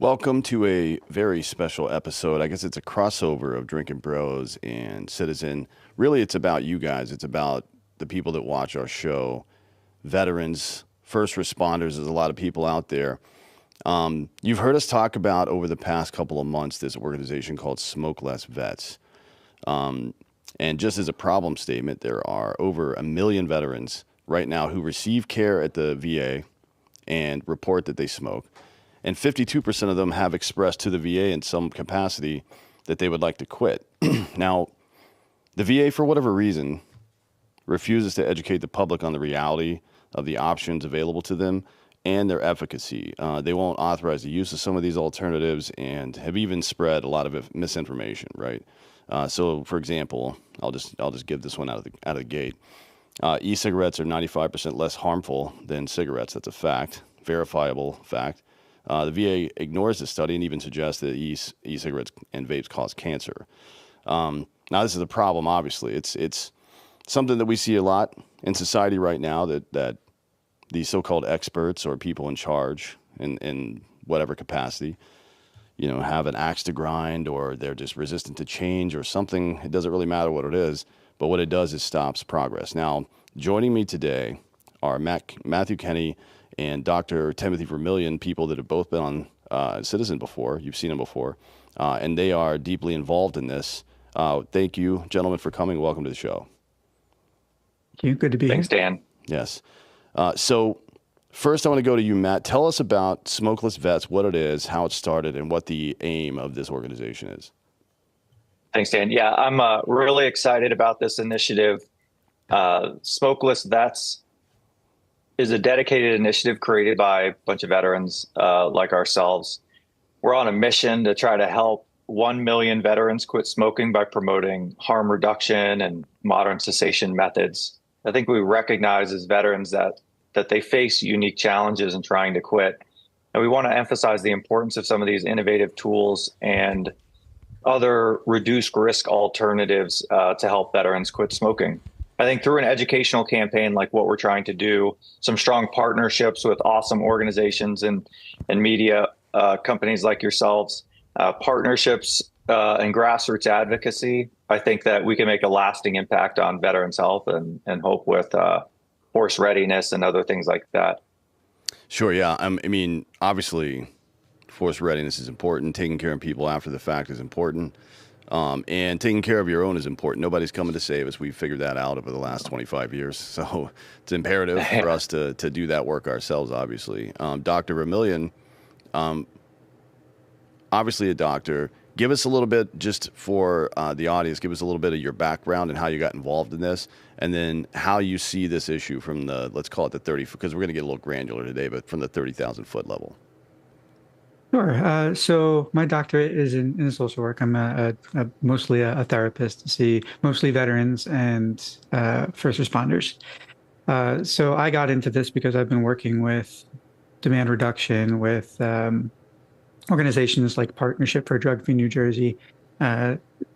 Welcome to a very special episode. I guess it's a crossover of Drinking Bros and Citizen. Really, it's about you guys. It's about the people that watch our show, veterans, first responders. There's a lot of people out there. You've heard us talk about over the past couple of months this organization called Smoke Less Vets. And just as a problem statement, there are over 1 million veterans right now who receive care at the VA and report that they smoke. And 52% of them have expressed to the VA in some capacity that they would like to quit. Now, the VA, for whatever reason, refuses to educate the public on the reality of the options available to them and their efficacy. They won't authorize the use of some of these alternatives and have even spread a lot of misinformation, right? So, for example, I'll just give this one out of the gate. E-cigarettes are 95% less harmful than cigarettes. That's a fact, verifiable fact. The VA ignores this study and even suggests that e-cigarettes and vapes cause cancer. Now, this is a problem, obviously. It's something that we see a lot in society right now, that these so-called experts or people in charge in whatever capacity, have an axe to grind, or they're just resistant to change or something. It doesn't really matter what it is, but what it does is stops progress. Now, joining me today are Matthew Kenney and Dr. Timothy Vermillion, people that have both been on Citizen before. You've seen them before. And they are deeply involved in this. Thank you, gentlemen, for coming. Welcome to the show. Thank you. Good to be Thanks, here. Dan. Yes. So first I want to go to you, Matt. Tell us about Smokeless Vets, what it is, how it started, and what the aim of this organization is. Thanks, Dan. Yeah, I'm really excited about this initiative. Smokeless Vets is a dedicated initiative created by a bunch of veterans like ourselves. We're on a mission to try to help 1 million veterans quit smoking by promoting harm reduction and modern cessation methods. I think we recognize as veterans that they face unique challenges in trying to quit. And we want to emphasize the importance of some of these innovative tools and other reduced risk alternatives to help veterans quit smoking. I think through an educational campaign like what we're trying to do, some strong partnerships with awesome organizations and media companies like yourselves, partnerships and grassroots advocacy, I think that we can make a lasting impact on veterans' health and hope with force readiness and other things like that. Sure, yeah. I mean, obviously, force readiness is important. Taking care of people after the fact is important. And taking care of your own is important. Nobody's coming to save us. We've figured that out over the last 25 years. So it's imperative for us to do that work ourselves, obviously. Dr. Vermillion, obviously a doctor. Give us a little bit, just for the audience, give us a little bit of your background and how you got involved in this, and then how you see this issue from the, let's call it the 30, because we're going to get a little granular today, but from the 30,000 foot level. Sure. So my doctorate is in social work. I'm mostly a therapist to see mostly veterans and first responders. So I got into this because I've been working with demand reduction with organizations like Partnership for Drug Free New Jersey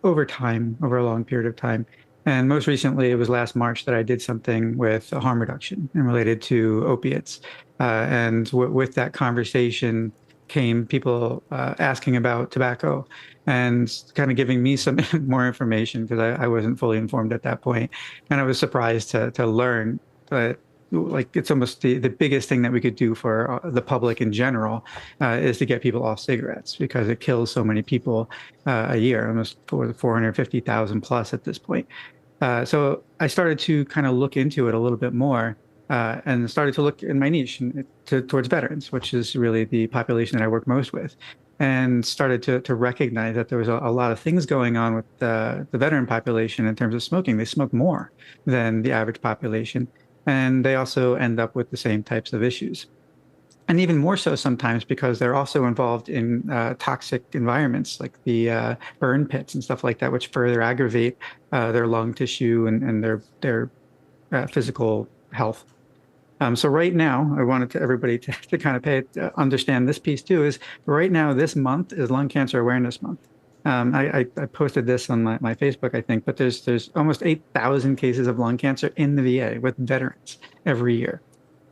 over a long period of time. And most recently, it was last March that I did something with harm reduction and related to opiates. And with that conversation came people asking about tobacco and kind of giving me some more information because I wasn't fully informed at that point. And I was surprised to learn that it's almost the biggest thing that we could do for the public in general is to get people off cigarettes because it kills so many people a year, almost 450,000 plus at this point. So I started to kind of look into it a little bit more. And started to look in my niche towards veterans, which is really the population that I work most with, and started to recognize that there was a lot of things going on with the veteran population in terms of smoking. They smoke more than the average population, and they also end up with the same types of issues. And even more so sometimes because they're also involved in toxic environments like the burn pits and stuff like that, which further aggravate their lung tissue and their physical health. So right now, I wanted everybody to kind of understand this piece too, is right now, this month is Lung Cancer Awareness Month. I posted this on my Facebook, I think, but there's almost 8,000 cases of lung cancer in the VA with veterans every year.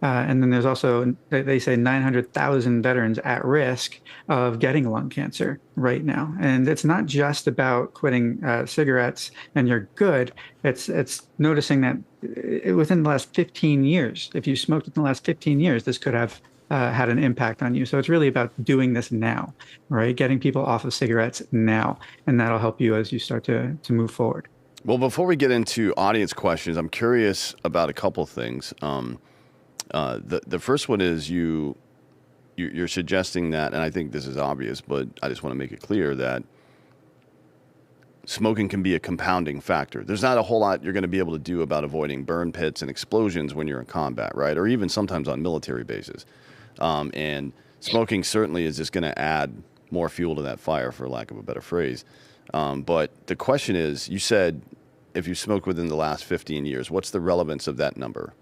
And then there's also, they say 900,000 veterans at risk of getting lung cancer right now. And it's not just about quitting cigarettes and you're good. It's noticing that within the last 15 years, if you smoked within the last 15 years, this could have had an impact on you. So it's really about doing this now, right? Getting people off of cigarettes now, and that'll help you as you start to move forward. Well, before we get into audience questions, I'm curious about a couple of things. The first one is you're suggesting that, and I think this is obvious, but I just want to make it clear that smoking can be a compounding factor. There's not a whole lot you're going to be able to do about avoiding burn pits and explosions when you're in combat, right? Or even sometimes on military bases. And smoking certainly is just going to add more fuel to that fire, for lack of a better phrase. But the question is, you said if you smoked within the last 15 years, what's the relevance of that number?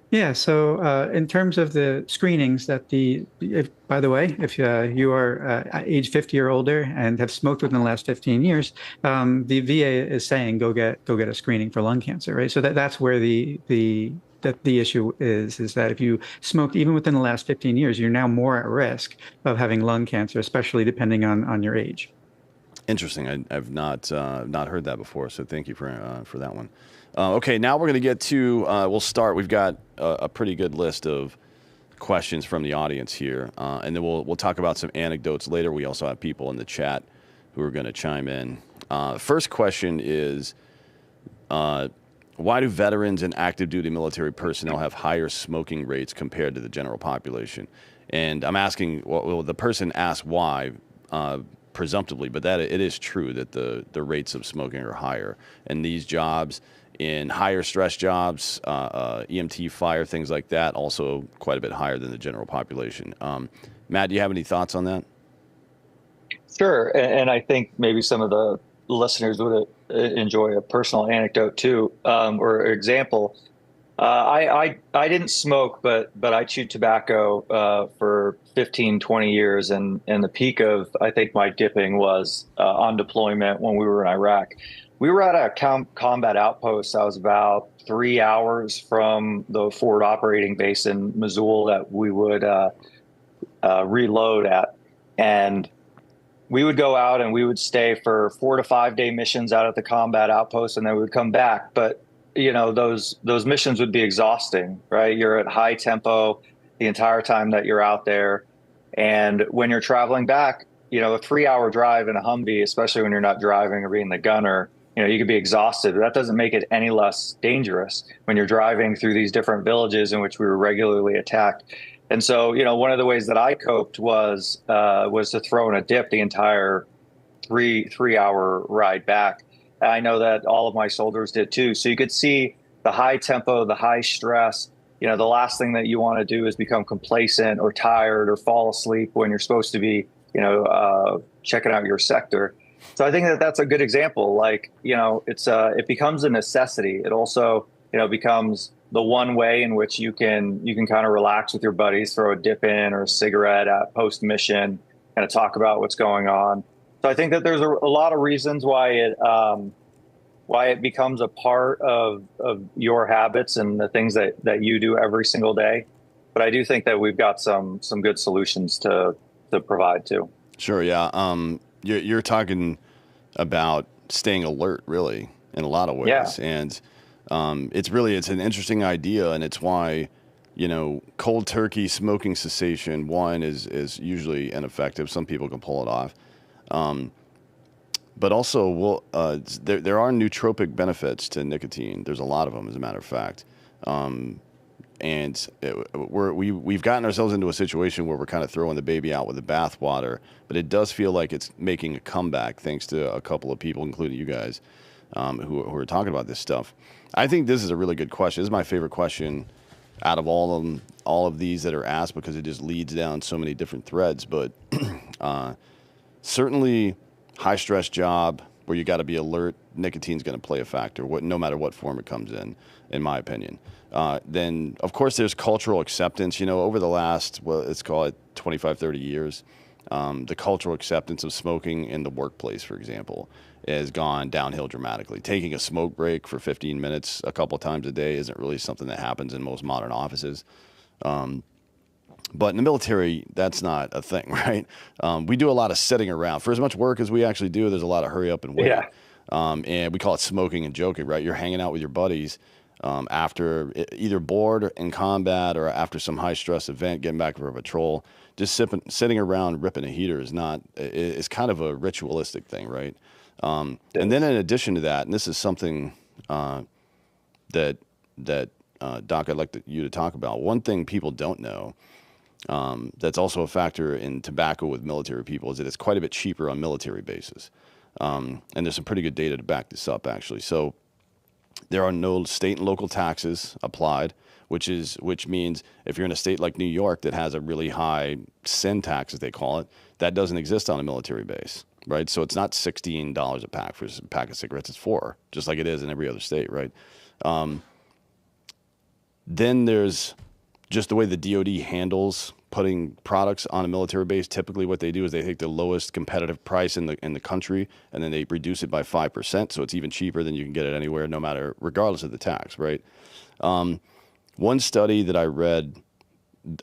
Yeah, so in terms of the screenings by the way, if you are age 50 or older and have smoked within the last 15 years, the VA is saying go get a screening for lung cancer, right? So that's where the issue is that if you smoked even within the last 15 years, you're now more at risk of having lung cancer, especially depending on your age. Interesting. I've not heard that before, so thank you for that one. Okay, now we're going to get to, we'll start. We've got a pretty good list of questions from the audience here, and then we'll talk about some anecdotes later. We also have people in the chat who are going to chime in. First question is, why do veterans and active duty military personnel have higher smoking rates compared to the general population? And I'm asking, well, the person asked why, presumptively, but that it is true that the rates of smoking are higher. And these jobs, in higher stress jobs, EMT, fire, things like that, also quite a bit higher than the general population. Matt, do you have any thoughts on that? Sure. And I think maybe some of the listeners would enjoy a personal anecdote too, or example. I didn't smoke, but I chewed tobacco for 15, 20 years. And the peak of, I think, my dipping was on deployment when we were in Iraq. We were at a combat outpost. I was about 3 hours from the forward operating base in Mosul that we would reload at. And we would go out and we would stay for 4 to 5 day missions out at the combat outpost, and then we would come back. But those missions would be exhausting, right? You're at high tempo the entire time that you're out there. And when you're traveling back, a 3 hour drive in a Humvee, especially when you're not driving or being the gunner, you could be exhausted. But that doesn't make it any less dangerous when you're driving through these different villages in which we were regularly attacked. And so, one of the ways that I coped was to throw in a dip the entire three hour ride back. I know that all of my soldiers did too. So you could see the high tempo, the high stress. The last thing that you want to do is become complacent or tired or fall asleep when you're supposed to be, checking out your sector. So I think that that's a good example. Like, it becomes a necessity. It also, becomes the one way in which you can kind of relax with your buddies, throw a dip in or a cigarette at post mission, kind of talk about what's going on. So I think that there's a lot of reasons why it becomes a part of your habits and the things that you do every single day. But I do think that we've got some good solutions to provide too. Sure. Yeah. You're talking about staying alert, really, in a lot of ways. Yeah. And it's an interesting idea, and it's why, cold turkey smoking cessation, one, is usually ineffective. Some people can pull it off. But also, there are nootropic benefits to nicotine. There's a lot of them, as a matter of fact. And we've gotten ourselves into a situation where we're kind of throwing the baby out with the bathwater, but it does feel like it's making a comeback thanks to a couple of people, including you guys, who are talking about this stuff. I think this is a really good question. This is my favorite question out of all of these that are asked, because it just leads down so many different threads. But certainly, high stress job where you got to be alert, nicotine's going to play a factor, no matter what form it comes in my opinion. Then, of course, there's cultural acceptance. Over the last, let's call it 25, 30 years, The cultural acceptance of smoking in the workplace, for example, has gone downhill dramatically. Taking a smoke break for 15 minutes a couple times a day isn't really something that happens in most modern offices. But in the military, that's not a thing, right? We do a lot of sitting around. For as much work as we actually do, there's a lot of hurry up and wait. Yeah. And we call it smoking and joking, right? You're hanging out with your buddies after either bored in combat or after some high stress event, getting back for a patrol. Just sitting around ripping a heater is kind of a ritualistic thing, right? And then in addition to that, and this is something that Doc, I'd like you to talk about. One thing people don't know that's also a factor in tobacco with military people is that it's quite a bit cheaper on military bases. And there's some pretty good data to back this up, actually. So there are no state and local taxes applied, which means if you're in a state like New York that has a really high sin tax, as they call it, that doesn't exist on a military base, right? So it's not $16 a pack for a pack of cigarettes; it's $4, just like it is in every other state, right? Then there's just the way the DoD handles putting products on a military base. Typically what they do is they take the lowest competitive price in the country, and then they reduce it by 5%. So it's even cheaper than you can get it anywhere, regardless of the tax, right? One study that I read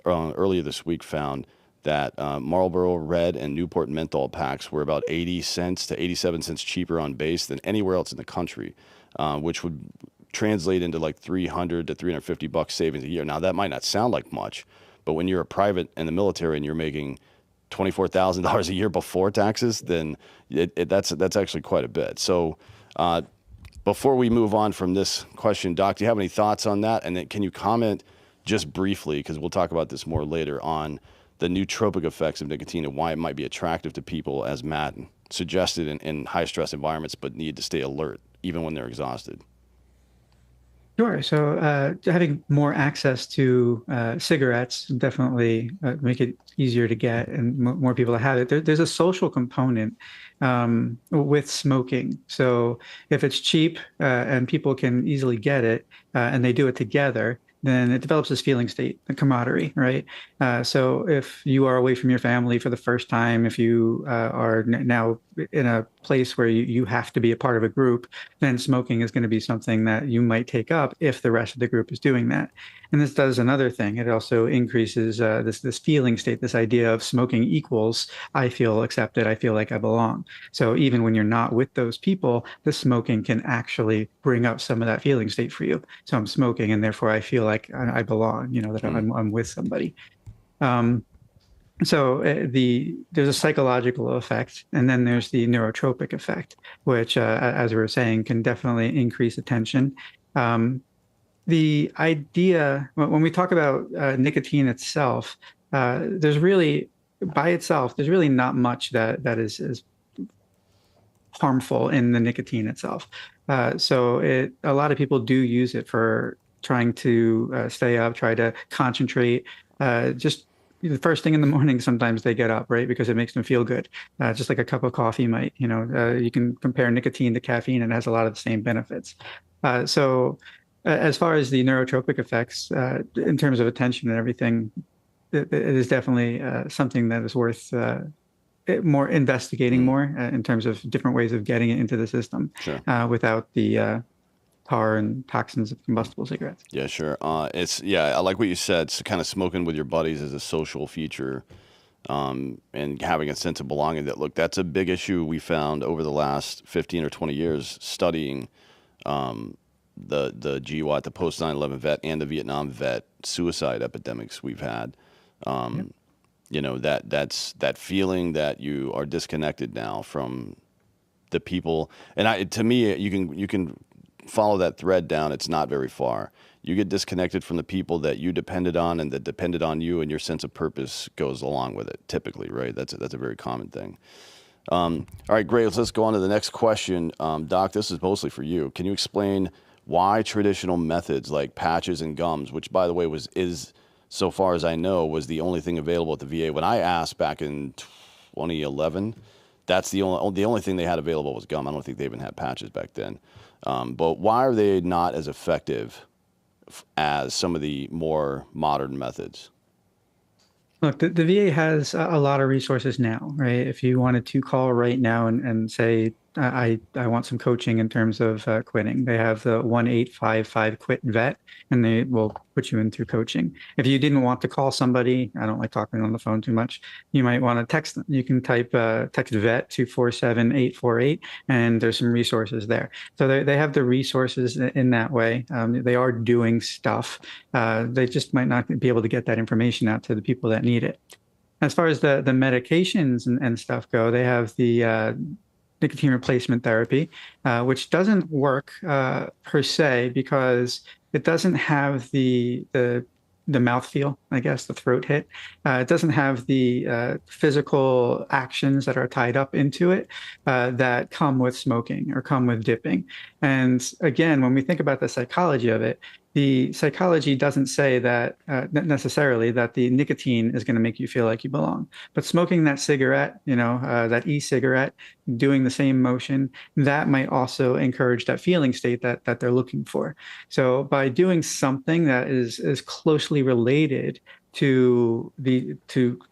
earlier this week found that Marlboro Red and Newport Menthol packs were about 80 cents to 87 cents cheaper on base than anywhere else in the country, which would translate into like $300 to $350 savings a year. Now that might not sound like much, but when you're a private in the military and you're making $24,000 a year before taxes, then that's actually quite a bit. So before we move on from this question, Doc, do you have any thoughts on that? And then can you comment just briefly, because we'll talk about this more later, on the nootropic effects of nicotine and why it might be attractive to people, as Matt suggested, in high stress environments, but need to stay alert even when they're exhausted? Sure. So having more access to cigarettes definitely make it easier to get and more people to have it. There's a social component with smoking. So if it's cheap and people can easily get it and they do it together, then it develops this feeling state, a camaraderie, right? So if you are away from your family for the first time, if you are now in a place where you have to be a part of a group, then smoking is going to be something that you might take up if the rest of the group is doing that. And this does another thing. It also increases this feeling state, this idea of smoking equals I feel accepted, I feel like I belong. So even when you're not with those people, the smoking can actually bring up some of that feeling state for you. So I'm smoking, and therefore I feel like I belong, that I'm with somebody. So there's a psychological effect, and then there's the neurotropic effect, which, as we were saying, can definitely increase attention. The idea, when we talk about nicotine itself, there's really not much that is harmful in the nicotine itself. So a lot of people do use it for trying to stay up, try to concentrate, just the first thing in the morning. Sometimes they get up, right, because it makes them feel good, just like a cup of coffee might. You can compare nicotine to caffeine, and it has a lot of the same benefits. So as far as the neurotropic effects, in terms of attention and everything, it is definitely something that is worth more investigating more in terms of different ways of getting it into the system. Sure. Without the tar and toxins of combustible cigarettes. Yeah, sure. I like what you said. So kind of smoking with your buddies is a social feature, and having a sense of belonging. That's a big issue we found over the last 15 or 20 years studying the GWAT, the post 9/11 vet, and the Vietnam vet suicide epidemics we've had. That's that feeling that you are disconnected now from the people. And to me, you can follow that thread down. It's not very far. You get disconnected from the people that you depended on and that depended on you, and your sense of purpose goes along with it. Typically, right? That's a very common thing. All right, great. Let's go on to the next question. Doc, this is mostly for you. Can you explain why traditional methods like patches and gums, which by the way is so far as I know was the only thing available at the VA when I asked back in 2011, that's the only thing they had available was gum. I don't think they even had patches back then. But why are they not as effective as some of the more modern methods? Look, the VA has a lot of resources now, right? If you wanted to call right now and say, I want some coaching in terms of quitting, they have the 1-855 quit vet, and they will put you in through coaching. If you didn't want to call somebody, I don't like talking on the phone too much, you might want to text them. You can type text vet to 47848, and there's some resources there. So they have the resources in that way. They are doing stuff. They just might not be able to get that information out to the people that need it. As far as the medications and stuff go, they have the nicotine replacement therapy, which doesn't work per se because it doesn't have the mouthfeel, I guess, the throat hit. It doesn't have the physical actions that are tied up into it that come with smoking or come with dipping. And again, when we think about the psychology of it, the psychology doesn't say that necessarily that the nicotine is going to make you feel like you belong. But smoking that cigarette, that e-cigarette, doing the same motion, that might also encourage that feeling state that they're looking for. So by doing something that is closely related to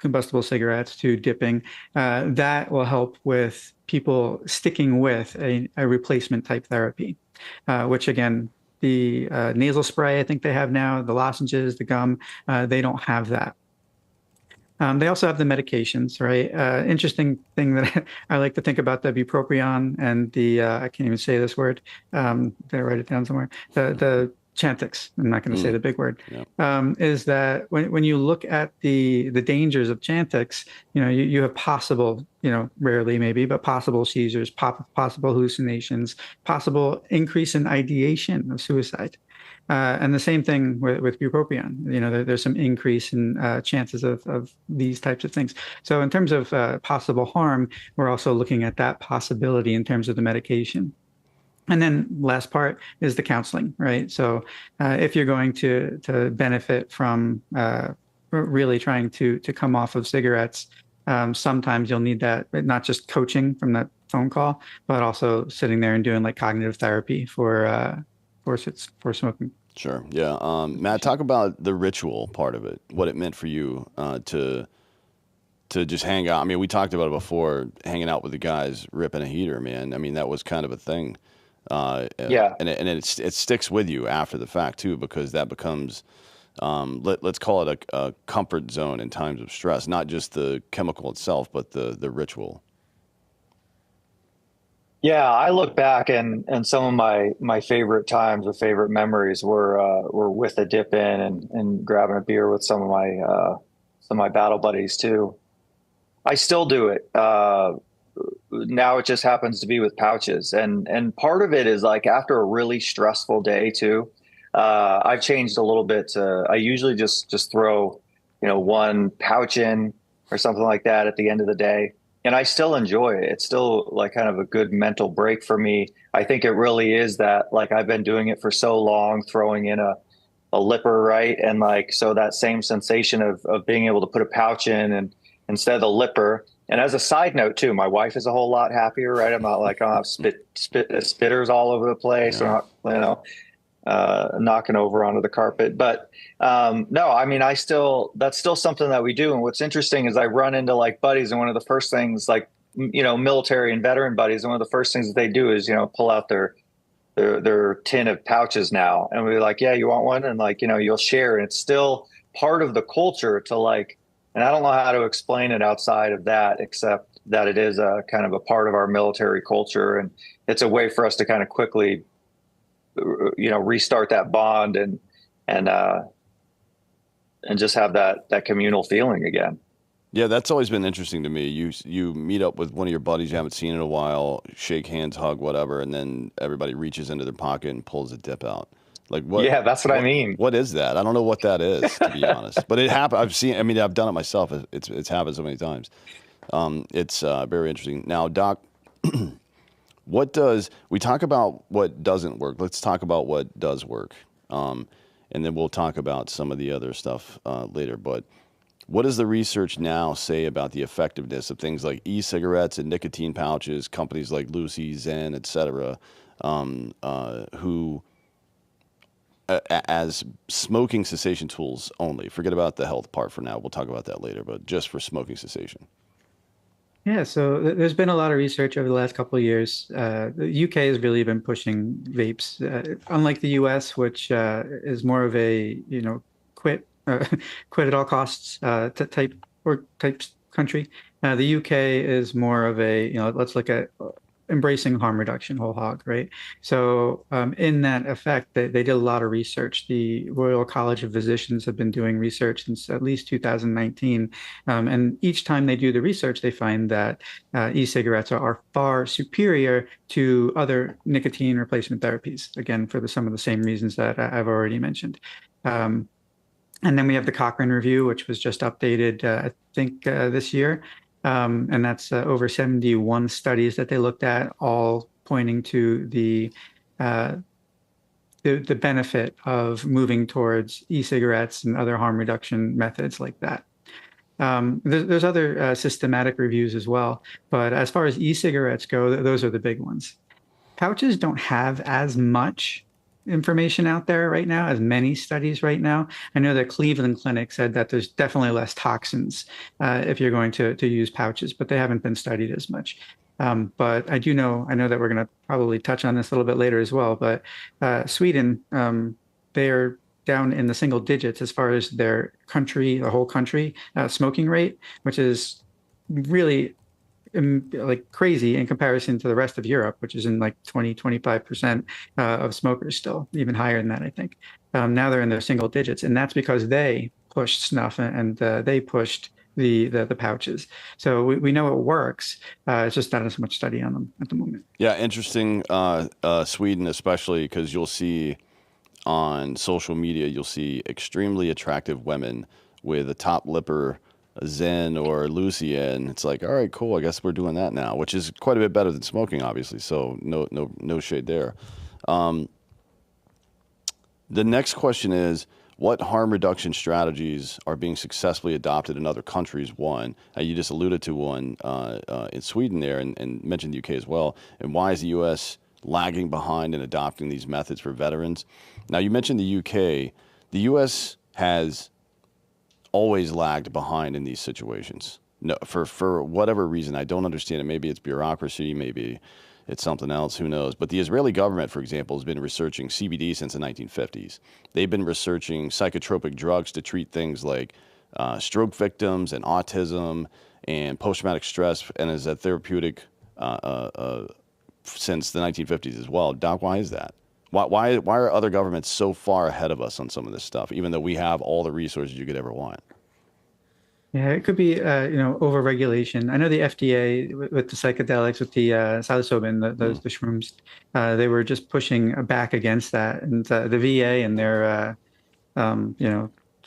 combustible cigarettes, to dipping, that will help with people sticking with a replacement type therapy, which again, the nasal spray, I think they have now, the lozenges, the gum, they don't have that. They also have the medications, right? Interesting thing that I like to think about the bupropion and the, I can't even say this word. Did I write it down somewhere? The Chantix, I'm not going to say the big word, is that when you look at the dangers of Chantix, you have possible, rarely maybe, but possible seizures, possible hallucinations, possible increase in ideation of suicide. And the same thing with bupropion. There's some increase in chances of these types of things. So in terms of possible harm, we're also looking at that possibility in terms of the medication. And then last part is the counseling, right? So if you're going to benefit from really trying to come off of cigarettes, sometimes you'll need that, not just coaching from that phone call, but also sitting there and doing like cognitive therapy for smoking. Sure. Yeah. Matt, talk about the ritual part of it, what it meant for you to just hang out. I mean, we talked about it before, hanging out with the guys, ripping a heater, man. I mean, that was kind of a thing. Yeah. And it sticks with you after the fact too, because that becomes, let's call it a comfort zone in times of stress, not just the chemical itself, but the ritual. Yeah, I look back and some of my favorite times or favorite memories were with a dip in and grabbing a beer with some of my battle buddies too. I still do it. Now it just happens to be with pouches, and part of it is like after a really stressful day too. I've changed a little bit I usually just throw one pouch in or something like that at the end of the day. And I still enjoy it. It's still like kind of a good mental break for me. I think it really is that, like, I've been doing it for so long, throwing in a lipper, right? And like, so that same sensation of being able to put a pouch in and instead of the lipper. And as a side note too, my wife is a whole lot happier, right? I'm not like, I have spitters all over the place, or not, knocking over onto the carpet. But no, I mean, that's still something that we do. And what's interesting is I run into like buddies, and one of the first things, like, military and veteran buddies, and one of the first things that they do is, pull out their tin of pouches now. And we're like, yeah, you want one? And like, you'll share. And it's still part of the culture to like, and I don't know how to explain it outside of that, except that it is a kind of a part of our military culture. And it's a way for us to kind of quickly, restart that bond and just have that communal feeling again. Yeah, that's always been interesting to me. You meet up with one of your buddies you haven't seen in a while, shake hands, hug, whatever, and then everybody reaches into their pocket and pulls a dip out. Like what? Yeah, that's what I mean. What is that? I don't know what that is, to be honest. But it happened. I've done it myself. It's happened so many times. It's very interesting. Now, Doc, we talk about what doesn't work. Let's talk about what does work. And then we'll talk about some of the other stuff later. But what does the research now say about the effectiveness of things like e-cigarettes and nicotine pouches, companies like Lucy, Zen, et cetera, who as smoking cessation tools only. Forget about the health part for now. We'll talk about that later, but just for smoking cessation. Yeah, so there's been a lot of research over the last couple of years. The UK has really been pushing vapes, unlike the US, which is more of a, quit, quit at all costs type country. The UK is more of a, let's look at embracing harm reduction whole hog, right? So in that effect, they did a lot of research. The Royal College of Physicians have been doing research since at least 2019. And each time they do the research, they find that e-cigarettes are far superior to other nicotine replacement therapies, again, for some of the same reasons that I've already mentioned. And then we have the Cochrane Review, which was just updated, I think, this year. And that's over 71 studies that they looked at, all pointing to the benefit of moving towards e-cigarettes and other harm reduction methods like that. There's other systematic reviews as well, but as far as e-cigarettes go, those are the big ones. Pouches don't have as much information out there right now, as many studies right now. I know that Cleveland Clinic said that there's definitely less toxins if you're going to use pouches, but they haven't been studied as much. But I know that we're going to probably touch on this a little bit later as well, but Sweden, they're down in the single digits as far as their country, the whole country smoking rate, which is really like crazy in comparison to the rest of Europe, which is in like 25% of smokers still, even higher than that, I think. Now they're in their single digits, and that's because they pushed snuff and they pushed the pouches. So we know it works. It's just not as much study on them at the moment. Yeah, interesting. Sweden, especially because you'll see on social media, you'll see extremely attractive women with a top lipper, Zen or Lucian. It's like, all right, cool. I guess we're doing that now, which is quite a bit better than smoking, obviously. So no shade there. The next question is, what harm reduction strategies are being successfully adopted in other countries? One, you just alluded to one in Sweden there, and mentioned the UK as well. And why is the US lagging behind in adopting these methods for veterans? Now, you mentioned the UK. The US has always lagged behind in these situations. No, for whatever reason, I don't understand it. Maybe it's bureaucracy, maybe it's something else, who knows. But the Israeli government, for example, has been researching CBD since the 1950s. They've been researching psychotropic drugs to treat things like stroke victims and autism and post-traumatic stress, and as a therapeutic since the 1950s as well. Doc, why is that? Why are other governments so far ahead of us on some of this stuff, even though we have all the resources you could ever want? Yeah, it could be, over-regulation. I know the FDA with the psychedelics, with the psilocybin, the shrooms, they were just pushing back against that. And the VA and their,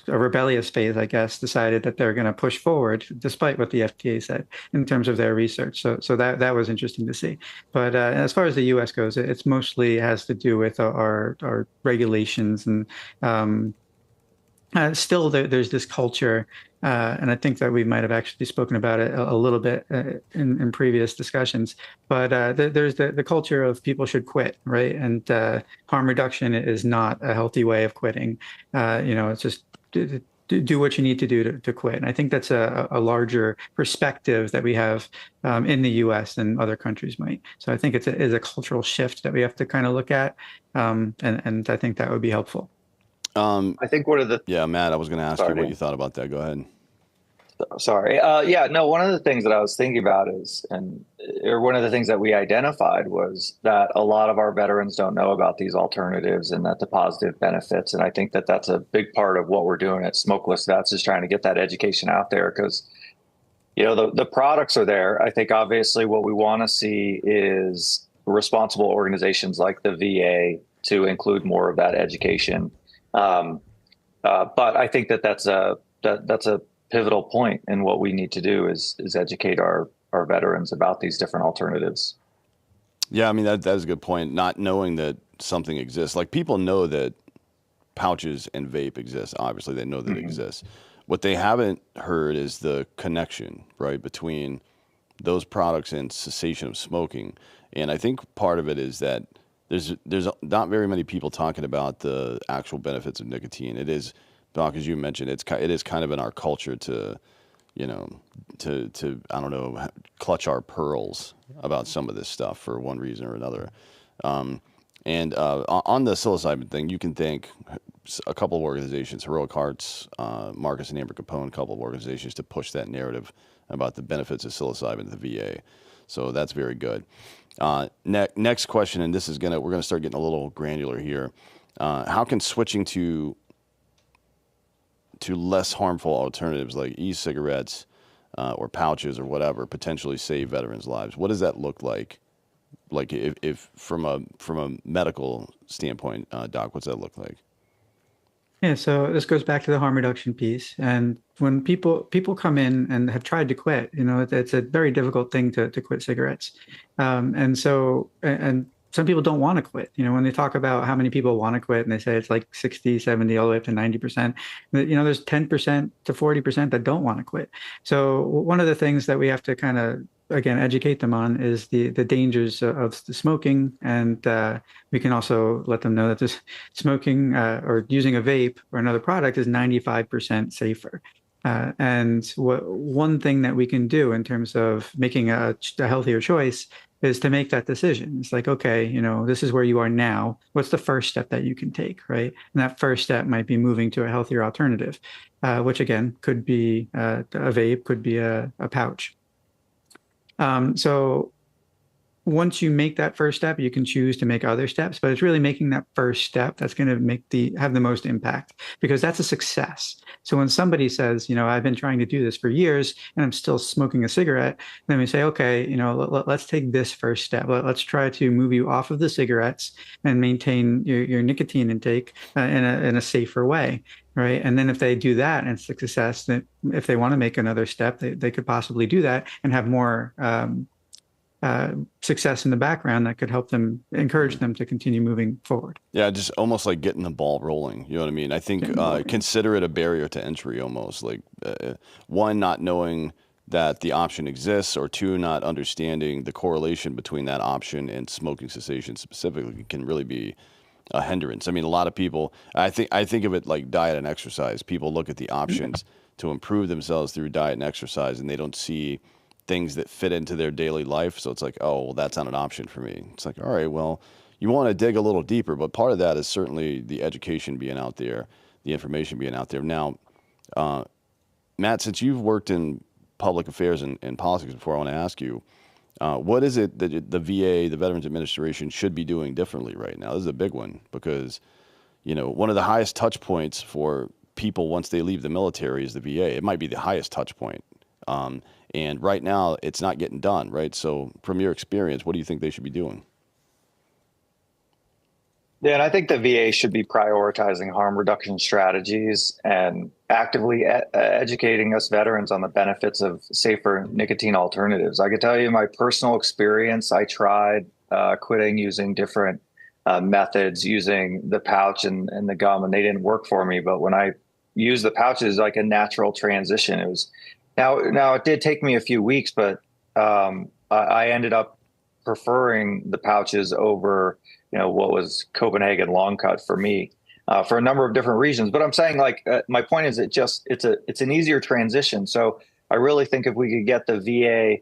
a rebellious phase, I guess, decided that they're going to push forward, despite what the FDA said in terms of their research. So that was interesting to see. But as far as the U.S. goes, it's mostly has to do with our regulations, and still there's this culture, and I think that we might have actually spoken about it a little bit in previous discussions. But there's the culture of people should quit, right? And harm reduction is not a healthy way of quitting. It's just do what you need to do to quit. And I think that's a larger perspective that we have in the U.S. than other countries might. So I think it's a cultural shift that we have to kind of look at, and I think that would be helpful. I think one of the Matt, I was going to ask you what you thought about that. Go ahead. Sorry. One of the things that I was thinking about one of the things that we identified was that a lot of our veterans don't know about these alternatives and that the positive benefits. And I think that that's a big part of what we're doing at Smokeless Vets, is trying to get that education out there, because, the products are there. I think obviously what we want to see is responsible organizations like the VA to include more of that education. But I think that's a pivotal point, and what we need to do is educate our veterans about these different alternatives. Yeah, I mean, that is a good point. Not knowing that something exists. Like, people know that pouches and vape exist. Obviously, they know that it exists. What they haven't heard is the connection, right, between those products and cessation of smoking. And I think part of it is that there's not very many people talking about the actual benefits of nicotine. It is, Doc, as you mentioned, it is kind of in our culture to, to I don't know, clutch our pearls about some of this stuff for one reason or another. And on the psilocybin thing, you can thank a couple of organizations, Heroic Hearts, Marcus and Amber Capone, a couple of organizations to push that narrative about the benefits of psilocybin to the VA. So that's very good. Next question, and we're gonna start getting a little granular here. How can switching to less harmful alternatives like e-cigarettes or pouches or whatever potentially save veterans' lives? What does that look like? Like if from a medical standpoint, Doc, what's that look like? Yeah, so this goes back to the harm reduction piece. And when people come in and have tried to quit, it's a very difficult thing to quit cigarettes. And some people don't want to quit. When they talk about how many people want to quit and they say it's like 60, 70, all the way up to 90%, there's 10% to 40% that don't want to quit. So one of the things that we have to kind of, again, educate them on is the dangers of the smoking. And we can also let them know that this smoking or using a vape or another product is 95% safer. And one thing that we can do in terms of making a healthier choice is to make that decision. It's like, okay, this is where you are now. What's the first step that you can take, right? And that first step might be moving to a healthier alternative, which again could be a vape, could be a pouch. So once you make that first step, you can choose to make other steps, but it's really making that first step that's going to have the most impact, because that's a success. So when somebody says, I've been trying to do this for years and I'm still smoking a cigarette, then we say, okay, let's take this first step. Let's try to move you off of the cigarettes and maintain your nicotine intake in a safer way. Right. And then if they do that and it's a success, then if they want to make another step, they could possibly do that and have more success in the background that could help them, encourage them to continue moving forward. Yeah, just almost like getting the ball rolling. You know what I mean? I think consider it a barrier to entry almost. Like one, not knowing that the option exists, or two, not understanding the correlation between that option and smoking cessation specifically can really be a hindrance. I mean, a lot of people, I think of it like diet and exercise. People look at the options to improve themselves through diet and exercise, and they don't see things that fit into their daily life. So it's like, oh, well, that's not an option for me. It's like, all right, well, you want to dig a little deeper, but part of that is certainly the education being out there, the information being out there. Now, Matt, since you've worked in public affairs and politics before, I want to ask you, what is it that the VA, the Veterans Administration, should be doing differently right now? This is a big one because, one of the highest touch points for people once they leave the military is the VA. It might be the highest touch point. And right now it's not getting done, right? So from your experience, what do you think they should be doing? Yeah, and I think the VA should be prioritizing harm reduction strategies and actively educating us veterans on the benefits of safer nicotine alternatives. I can tell you my personal experience. I tried quitting using different methods, using the pouch and the gum, and they didn't work for me. But when I used the pouches, like a natural transition. It was now it did take me a few weeks, but I ended up preferring the pouches over what was Copenhagen long cut for me for a number of different reasons. But I'm saying my point is it's an easier transition. So I really think if we could get the VA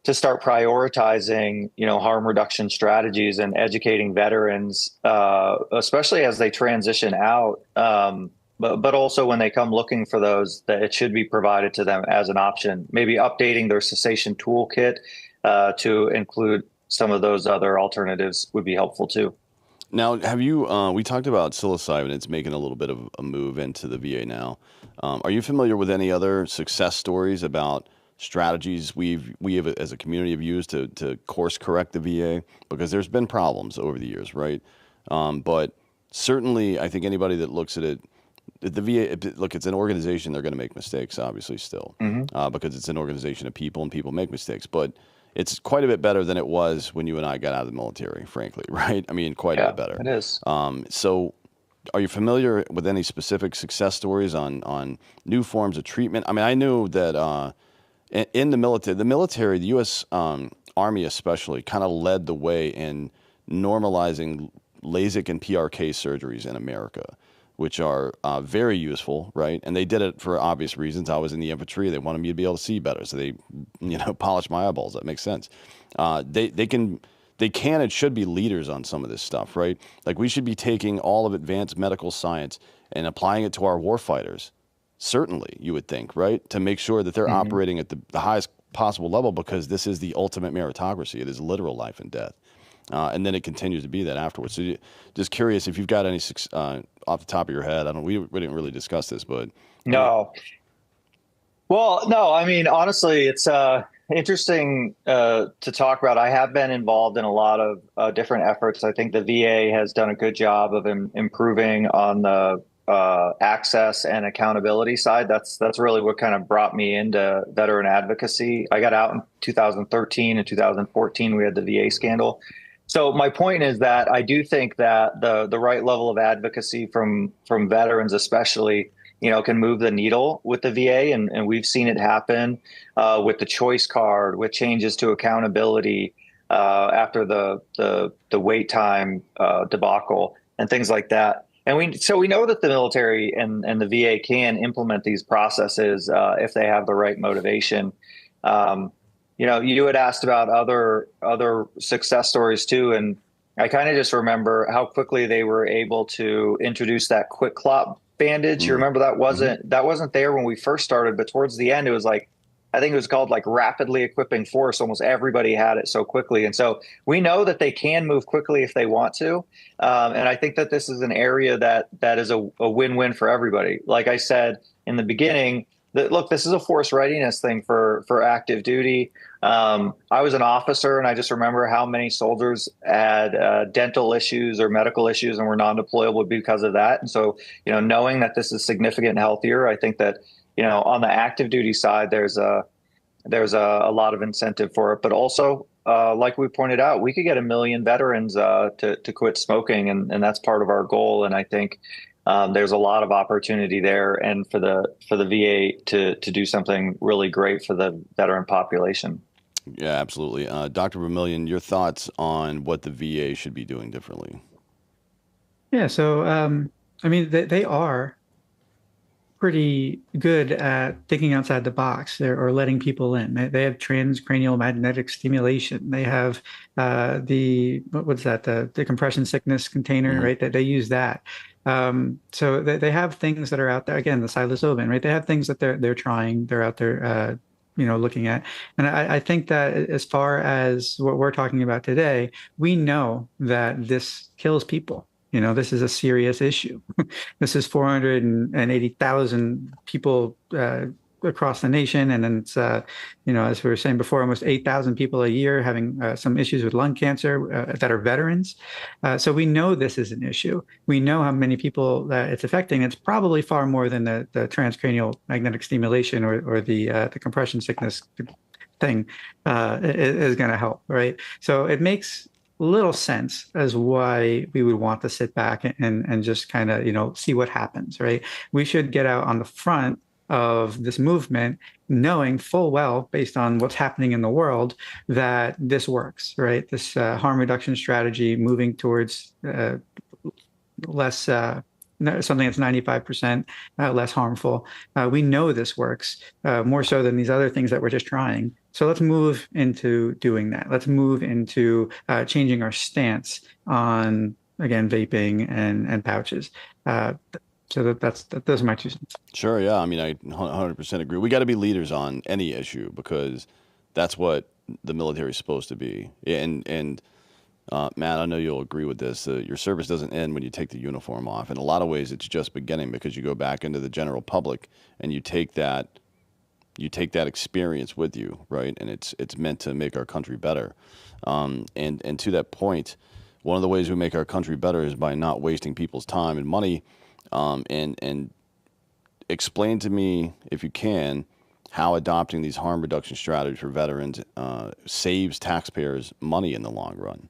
to start prioritizing, harm reduction strategies and educating veterans, especially as they transition out, but also when they come looking for those, that it should be provided to them as an option, maybe updating their cessation toolkit to include some of those other alternatives would be helpful too. Now, have you, we talked about psilocybin, it's making a little bit of a move into the VA now. Are you familiar with any other success stories about strategies we have as a community have used to course correct the VA? Because there's been problems over the years, right? But certainly I think anybody that looks at it, the VA, look, it's an organization, they're going to make mistakes, obviously, still, because it's an organization of people and people make mistakes. But it's quite a bit better than it was when you and I got out of the military, frankly, right? I mean, quite a bit better. It is. So are you familiar with any specific success stories on new forms of treatment? I mean, I knew that in the military, the U.S. Army especially kind of led the way in normalizing LASIK and PRK surgeries in America, which are very useful, right? And they did it for obvious reasons. I was in the infantry. They wanted me to be able to see better, so they, polished my eyeballs. That makes sense. They can and should be leaders on some of this stuff, right? Like, we should be taking all of advanced medical science and applying it to our warfighters. Certainly, you would think, right? To make sure that they're operating at the highest possible level, because this is the ultimate meritocracy. It is literal life and death. And then it continues to be that afterwards. So just curious if you've got any off the top of your head. We didn't really discuss this, but. No. Well, no, I mean, honestly, it's interesting to talk about. I have been involved in a lot of different efforts. I think the VA has done a good job of improving on the access and accountability side. That's really what kind of brought me into veteran advocacy. I got out in 2013 and 2014. We had the VA scandal. So my point is that I do think that the right level of advocacy from veterans, especially, can move the needle with the VA. And we've seen it happen with the choice card, with changes to accountability after the wait time debacle and things like that. And we know that the military and the VA can implement these processes if they have the right motivation. You had asked about other success stories too, and I kind of just remember how quickly they were able to introduce that quick clot bandage. You remember that wasn't there when we first started, but towards the end it was like, I think it was called like rapidly equipping force. Almost everybody had it so quickly. And so we know that they can move quickly if they want to. And I think that this is an area that is a win-win for everybody. Like I said in the beginning, look, this is a force readiness thing for active duty. I was an officer, and I just remember how many soldiers had dental issues or medical issues and were non-deployable because of that. And so, knowing that this is significant and healthier, I think that, on the active duty side, there's a lot of incentive for it. But also, like we pointed out, we could get 1 million veterans to quit smoking, and that's part of our goal. And I think there's a lot of opportunity there, and for the VA to do something really great for the veteran population. Yeah, absolutely. Dr. Vermillion, your thoughts on what the VA should be doing differently? Yeah, so they are pretty good at thinking outside the box or letting people in. They have transcranial magnetic stimulation. They have the compression sickness container, right? That they use that. So they have things that are out there. Again, the psilocybin, right? They have things that they're trying. They're out there, looking at. And I think that as far as what we're talking about today, we know that this kills people. This is a serious issue. This is 480,000 people across the nation. And then it's, as we were saying before, almost 8,000 people a year having some issues with lung cancer that are veterans. So we know this is an issue. We know how many people that it's affecting. It's probably far more than the transcranial magnetic stimulation or the compression sickness thing is going to help, right? So it makes little sense as why we would want to sit back and just kind of, see what happens, right? We should get out on the front of this movement, knowing full well, based on what's happening in the world, that this works, right? This harm reduction strategy, moving towards less something that's 95% less harmful. We know this works more so than these other things that we're just trying. So let's move into doing that. Let's move into changing our stance on, again, vaping and pouches. So those are my 2 cents. Sure, yeah. I mean, I 100% agree. We got to be leaders on any issue, because that's what the military is supposed to be. And Matt, I know you'll agree with this. Your service doesn't end when you take the uniform off. In a lot of ways, it's just beginning, because you go back into the general public and you take that experience with you, right? And it's meant to make our country better. And to that point, one of the ways we make our country better is by not wasting people's time and money. And explain to me, if you can, how adopting these harm reduction strategies for veterans saves taxpayers money in the long run.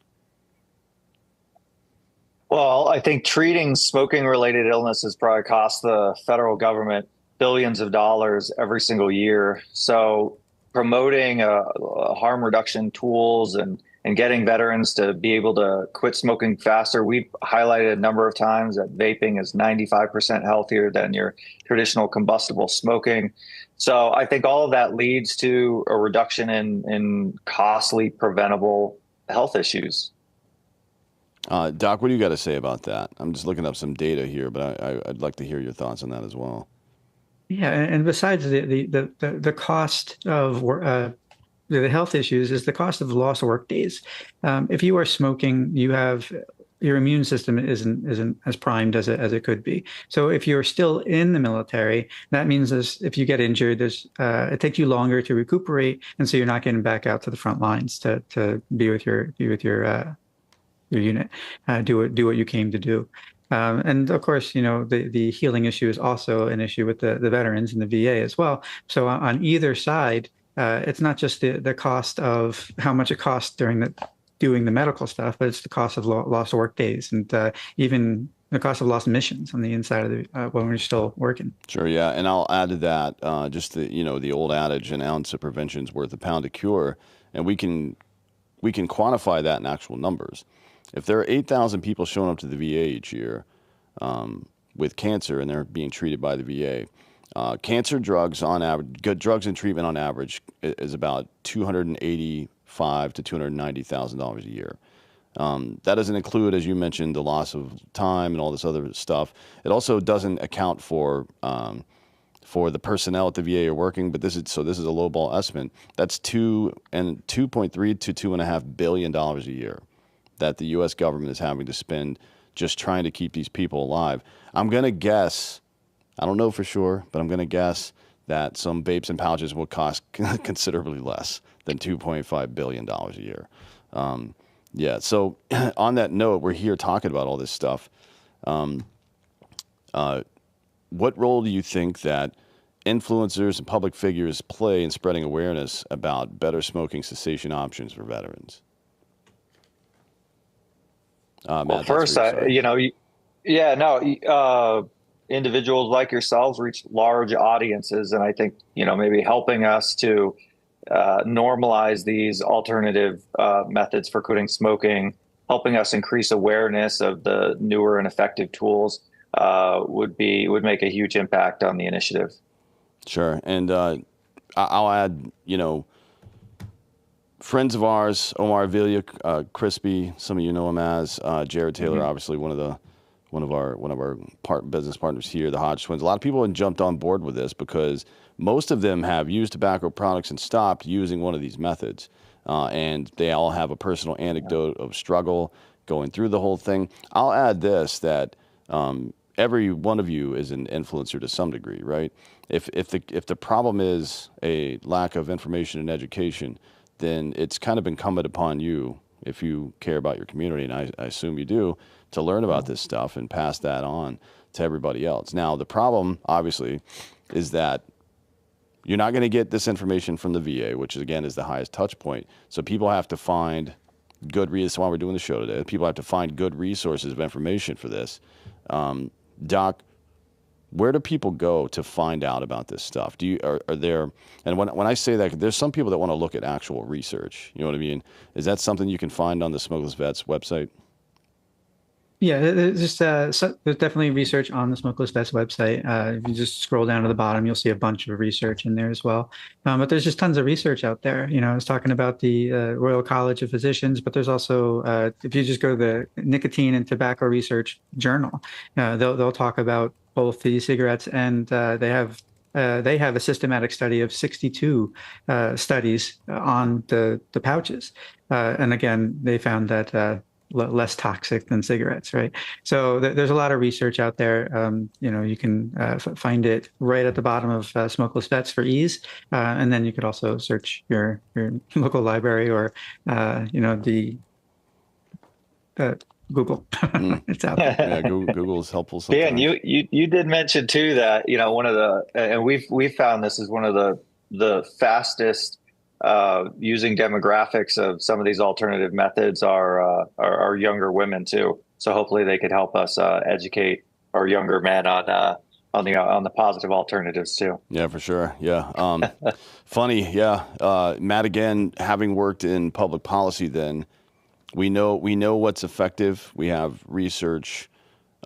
Well, I think treating smoking-related illnesses probably costs the federal government billions of dollars every single year. So promoting harm reduction tools and and getting veterans to be able to quit smoking faster. We've highlighted a number of times that vaping is 95% healthier than your traditional combustible smoking. So I think all of that leads to a reduction in costly preventable health issues. Doc, what do you got to say about that? I'm just looking up some data here, but I'd like to hear your thoughts on that as well. Yeah, and besides the cost of the health issues is the cost of lost work days. If you are smoking, your immune system isn't as primed as it could be. So if you're still in the military, that means if you get injured, it takes you longer to recuperate, and so you're not getting back out to the front lines to be with your unit, do what you came to do. And of course, the healing issue is also an issue with the veterans and the VA as well. So on either side, it's not just the cost of how much it costs during doing the medical stuff, but it's the cost of lost work days and even the cost of lost missions on the inside of when we're still working. Sure, yeah, and I'll add to that just the old adage: an ounce of prevention is worth a pound of cure, and we can quantify that in actual numbers. If there are 8,000 people showing up to the VA each year with cancer and they're being treated by the VA, cancer drugs on average, good drugs and treatment on average is about $285,000 to $290,000 a year. That doesn't include, as you mentioned, the loss of time and all this other stuff. It also doesn't account for the personnel at the VA are working, but this is a lowball estimate. That's $2.3 to $2.5 billion a year that the U.S. government is having to spend just trying to keep these people alive. I'm going to guess, I don't know for sure, but I'm going to guess that some vapes and pouches will cost considerably less than $2.5 billion a year. Yeah, so on that note, we're here talking about all this stuff. What role do you think that influencers and public figures play in spreading awareness about better smoking cessation options for veterans? Matt, well, first, individuals like yourselves reach large audiences, and I think maybe helping us to normalize these alternative methods for quitting smoking, helping us increase awareness of the newer and effective tools would make a huge impact on the initiative. Sure, and I'll add, friends of ours, Omar Avila, Crispy, some of you know him as Jared Taylor, obviously one of our business partners here, the Hodge twins. A lot of people have jumped on board with this because most of them have used tobacco products and stopped using one of these methods, and they all have a personal anecdote of struggle going through the whole thing. I'll add this, that every one of you is an influencer to some degree, right? If the problem is a lack of information and education, then it's kind of incumbent upon you, if you care about your community, and I assume you do, to learn about this stuff and pass that on to everybody else. Now, the problem, obviously, is that you're not going to get this information from the VA, which, again, is the highest touch point. So people have to find good resources. That's why we're doing the show today. People have to find good resources of information for this. Doc, where do people go to find out about this stuff? Are there, and when I say that, there's some people that want to look at actual research. You know what I mean? Is that something you can find on the Smokeless Vets website? Yeah, there's definitely research on the Smokeless Vets website. If you just scroll down to the bottom, you'll see a bunch of research in there as well. But there's just tons of research out there. I was talking about the Royal College of Physicians, but there's also, if you just go to the Nicotine and Tobacco Research Journal, they'll talk about both the cigarettes, and they have a systematic study of 62 studies on the pouches. And again, they found that less toxic than cigarettes, right? So there's a lot of research out there. You can find it right at the bottom of Smokeless Vets for ease. And then you could also search your local library or, the Google. It's out there. Yeah, Google is helpful sometimes. Dan, you did mention too that one of the, and we've found this is one of the fastest using demographics of some of these alternative methods are younger women too. So hopefully they could help us educate our younger men on the positive alternatives too. Yeah, for sure. Yeah. Funny. Yeah. Matt, again, having worked in public policy then, We know what's effective. We have research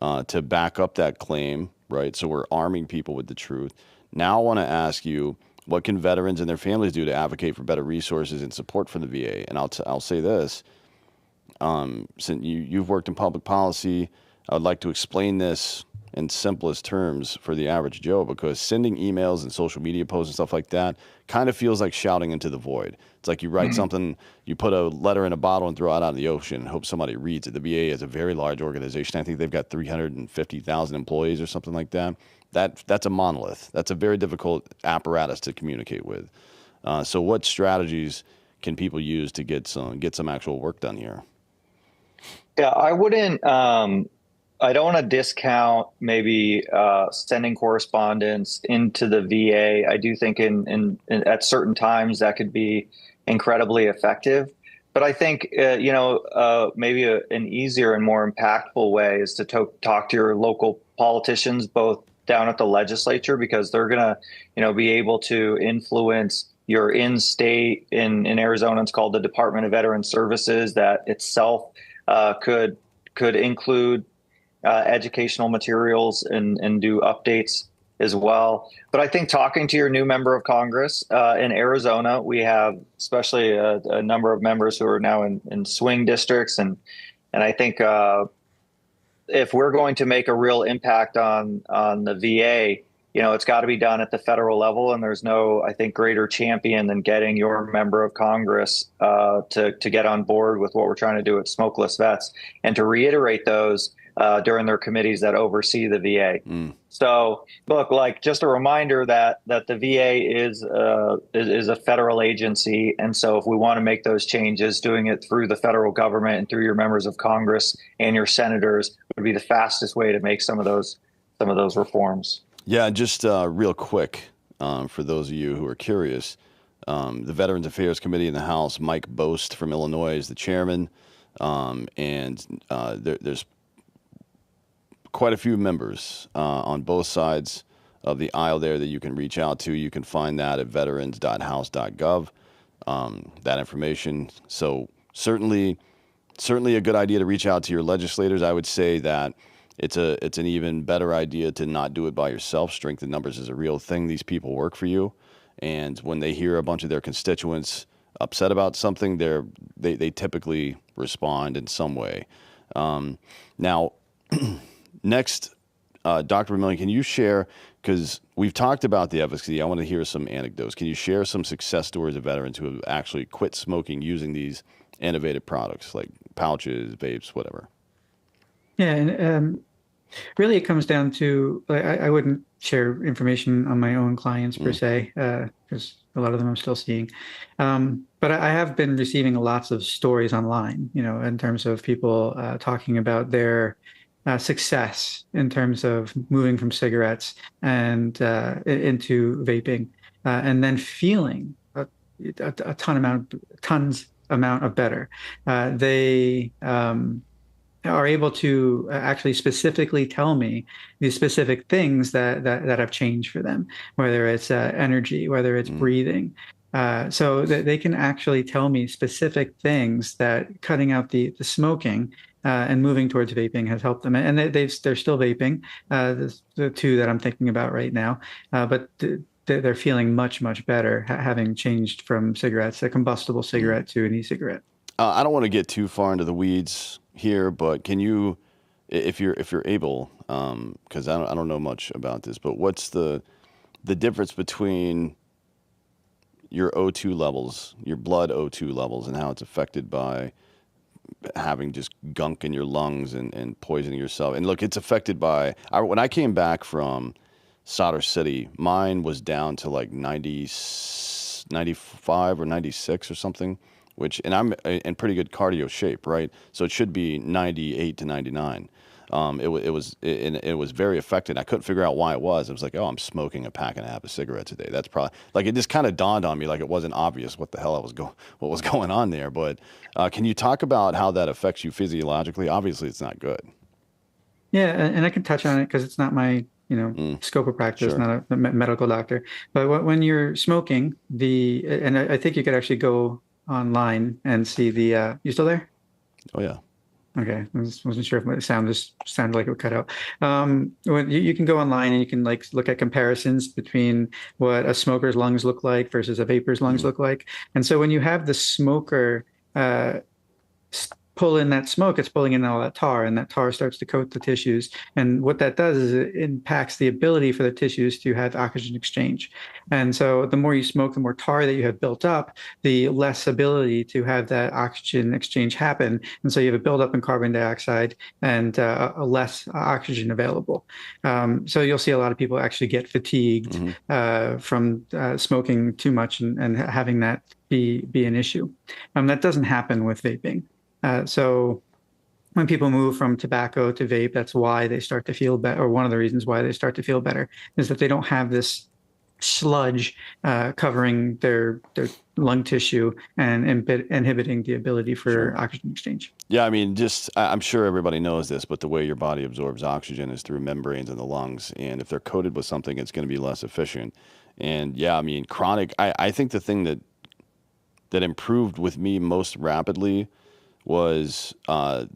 to back up that claim, right? So we're arming people with the truth. Now I want to ask you, what can veterans and their families do to advocate for better resources and support from the VA? And I'll say this, since you've worked in public policy, I would like to explain this in simplest terms for the average Joe, because sending emails and social media posts and stuff like that kind of feels like shouting into the void. It's like you write something, you put a letter in a bottle and throw it out in the ocean and hope somebody reads it. The VA is a very large organization. I think they've got 350,000 employees or something like that. That's a monolith. That's a very difficult apparatus to communicate with. So what strategies can people use to get some actual work done here? Yeah, I wouldn't. I don't want to discount maybe sending correspondence into the VA. I do think in at certain times that could be incredibly effective. But I think maybe an easier and more impactful way is to talk to your local politicians, both down at the legislature, because they're going to be able to influence your in-state. In Arizona, it's called the Department of Veteran Services, that itself could include educational materials and do updates as well. But I think talking to your new member of Congress in Arizona, we have especially a number of members who are now in swing districts. And I think if we're going to make a real impact on the VA, it's got to be done at the federal level. And there's no, I think, greater champion than getting your member of Congress to get on board with what we're trying to do at Smokeless Vets, and to reiterate those during their committees that oversee the VA. So, look, like, just a reminder that the VA is a federal agency, and so if we want to make those changes, doing it through the federal government and through your members of Congress and your senators would be the fastest way to make some of those reforms. Yeah, just real quick, for those of you who are curious, the Veterans Affairs Committee in the House, Mike Bost from Illinois is the chairman, and there's quite a few members on both sides of the aisle there that you can reach out to. You can find that at veterans.house.gov, that information. So certainly a good idea to reach out to your legislators. I would say that it's an even better idea to not do it by yourself. Strength in numbers is a real thing. These people work for you, and when they hear a bunch of their constituents upset about something, they typically respond in some way. Now, next, Dr. Vermillion, can you share, because we've talked about the advocacy, I want to hear some anecdotes. Can you share some success stories of veterans who have actually quit smoking using these innovative products like pouches, vapes, whatever? Yeah, and really it comes down to, I wouldn't share information on my own clients per se, because a lot of them I'm still seeing. But I have been receiving lots of stories online, in terms of people talking about their success in terms of moving from cigarettes and into vaping, and then feeling a tons amount of better. They are able to actually specifically tell me these specific things that have changed for them, whether it's energy, whether it's breathing. So that they can actually tell me specific things that cutting out the smoking and moving towards vaping has helped them. And they're still vaping, the two that I'm thinking about right now, but they're feeling much, much better having changed from cigarettes, a combustible cigarette to an e-cigarette. I don't want to get too far into the weeds here, but can you, if you're able, because I don't know much about this, but what's the difference between your O2 levels, your blood O2 levels, and how it's affected by having just gunk in your lungs and poisoning yourself? And look, it's affected by, when I came back from Solder City, mine was down to like 95 or 96 or something, and I'm in pretty good cardio shape, right? So it should be 98 to 99. It was very affected. I couldn't figure out why it was. It was like, oh, I'm smoking a pack and a half of cigarettes a day. That's probably, like, it just kind of dawned on me, like it wasn't obvious what the hell what was going on there. But can you talk about how that affects you physiologically? Obviously, it's not good. Yeah, and I can touch on it because it's not my scope of practice, Sure. not a medical doctor. But when you're smoking, and I think you could actually go online and see you still there? Oh yeah. Okay, I wasn't sure if my sound just sounded like it would cut out. When you can go online and you can like look at comparisons between what a smoker's lungs look like versus a vapor's lungs Mm-hmm. look like. And so when you have the smoker uh, pull in that smoke, it's pulling in all that tar, and that tar starts to coat the tissues. And what that does is it impacts the ability for the tissues to have oxygen exchange. And so the more you smoke, the more tar that you have built up, the less ability to have that oxygen exchange happen. And so you have a buildup in carbon dioxide and a less oxygen available. So you'll see a lot of people actually get fatigued Mm-hmm. from smoking too much and having that be an issue. That doesn't happen with vaping. So when people move from tobacco to vape, that's why they start to feel better, or one of the reasons why they start to feel better is that they don't have this sludge covering their lung tissue and inhibiting the ability for Sure. oxygen exchange. Yeah, I mean, I'm sure everybody knows this, but the way your body absorbs oxygen is through membranes in the lungs. And if they're coated with something, it's going to be less efficient. And yeah, I mean, I think the thing that improved with me most rapidly was I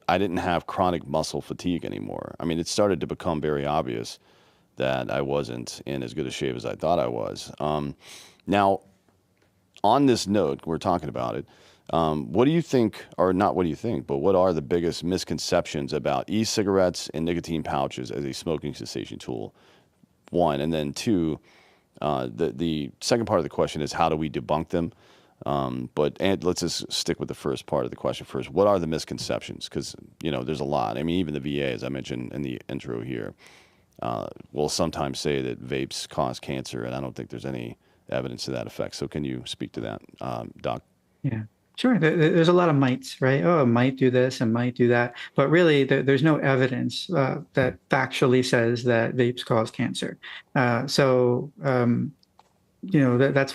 didn't have chronic muscle fatigue anymore. I mean, it started to become very obvious that I wasn't in as good a shape as I thought I was. Now, on this note, we're talking about it. What do you think, or not what do you think, but what are the biggest misconceptions about e-cigarettes and nicotine pouches as a smoking cessation tool? One, and then two, the second part of the question is how do we debunk them? And let's just stick with the first part of the question first. What are the misconceptions? Because, there's a lot. I mean, even the VA, as I mentioned in the intro here, will sometimes say that vapes cause cancer, and I don't think there's any evidence to that effect. So can you speak to that, Doc? Yeah, sure. There's a lot of mights, right? Oh, it might do this and might do that. But really, there's no evidence that factually says that vapes cause cancer. That's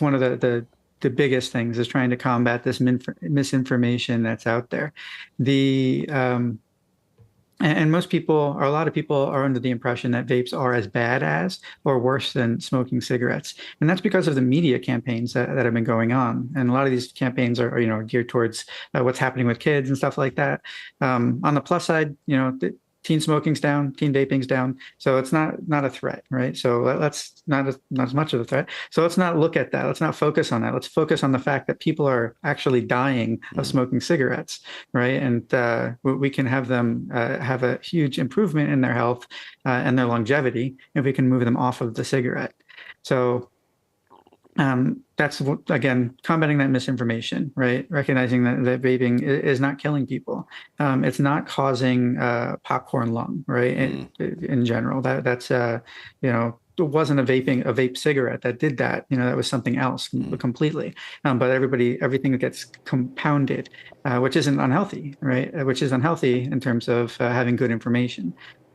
one of the biggest things is trying to combat this misinformation that's out there. And most people, or a lot of people, are under the impression that vapes are as bad as or worse than smoking cigarettes. And that's because of the media campaigns that have been going on. And a lot of these campaigns are geared towards what's happening with kids and stuff like that. On the plus side, teen smoking's down, teen vaping's down. So it's not a threat, right? So that's not as much of a threat. So let's not look at that. Let's not focus on that. Let's focus on the fact that people are actually dying of smoking cigarettes, right? And we can have them have a huge improvement in their health and their longevity if we can move them off of the cigarette. So that's, again, combating that misinformation, right? Recognizing that vaping is not killing people. It's not causing popcorn lung, right? In general, that's it wasn't a vape cigarette that did that. That was something else completely. But everything that gets compounded, which isn't unhealthy, right? Which is unhealthy in terms of having good information.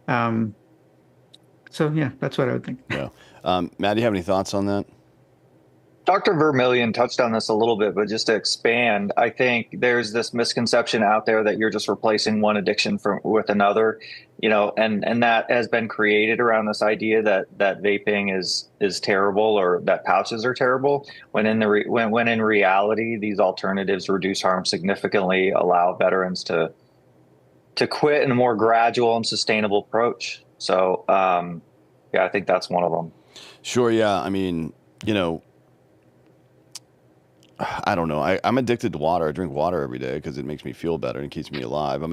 So yeah, that's what I would think. Yeah. Matt, do you have any thoughts on that? Dr. Vermillion touched on this a little bit, but just to expand, I think there's this misconception out there that you're just replacing one addiction with another, and that has been created around this idea that vaping is terrible or that pouches are terrible. When in reality, these alternatives reduce harm significantly, allow veterans to quit in a more gradual and sustainable approach. So, I think that's one of them. Sure. Yeah. I mean, I don't know. I'm addicted to water. I drink water every day because it makes me feel better and keeps me alive.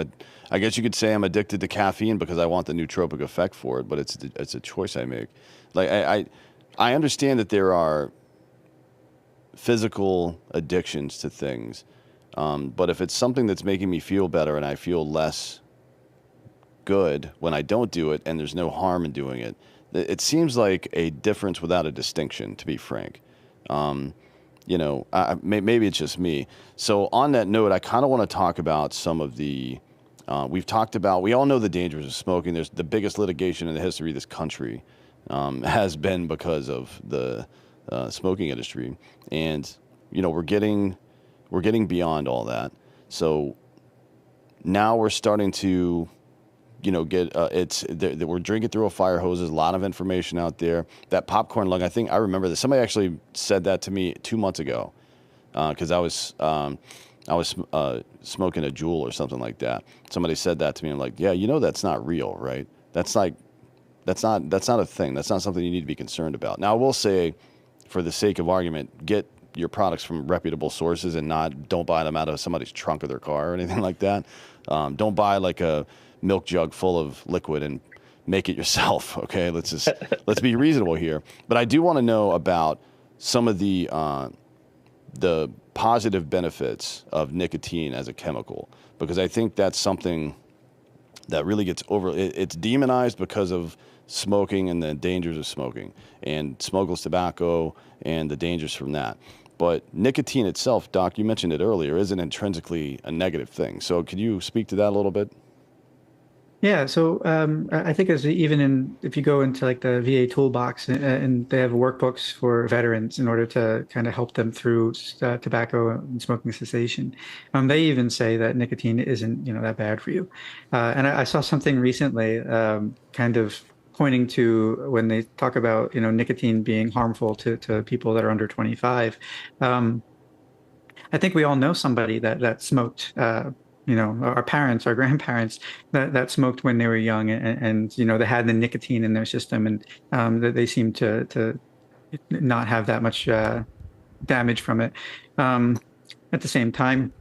I guess you could say I'm addicted to caffeine because I want the nootropic effect for it, but it's a choice I make. Like I understand that there are physical addictions to things, but if it's something that's making me feel better and I feel less good when I don't do it and there's no harm in doing it, it seems like a difference without a distinction, to be frank. Maybe it's just me. So on that note, I kind of want to talk about some of the, we all know the dangers of smoking. There's the biggest litigation in the history of this country has been because of the smoking industry. And, we're getting beyond all that. So now we're starting to, we're drinking through a fire hose. There's a lot of information out there. That popcorn lung, I remember this. Somebody actually said that to me 2 months ago because I was I was smoking a Juul or something like that. Somebody said that to me. I'm like, yeah, that's not real, right? That's not a thing. That's not something you need to be concerned about. Now, I will say, for the sake of argument, get your products from reputable sources and don't buy them out of somebody's trunk of their car or anything like that. Don't buy like a milk jug full of liquid and make it yourself. Okay, let's be reasonable here. But I do want to know about some of the positive benefits of nicotine as a chemical, because I think that's something that really gets it's demonized because of smoking and the dangers of smoking and smokeless tobacco and the dangers from that. But nicotine itself, Doc, you mentioned it earlier, isn't intrinsically a negative thing. So could you speak to that a little bit? Yeah, so I think if you go into like the VA toolbox and they have workbooks for veterans in order to kind of help them through tobacco and smoking cessation, they even say that nicotine isn't that bad for you. And I saw something recently kind of pointing to when they talk about nicotine being harmful to people that are under 25. I think we all know somebody that smoked. Our parents, our grandparents that smoked when they were young, and they had the nicotine in their system, and that they seemed to not have that much damage from it. At the same time,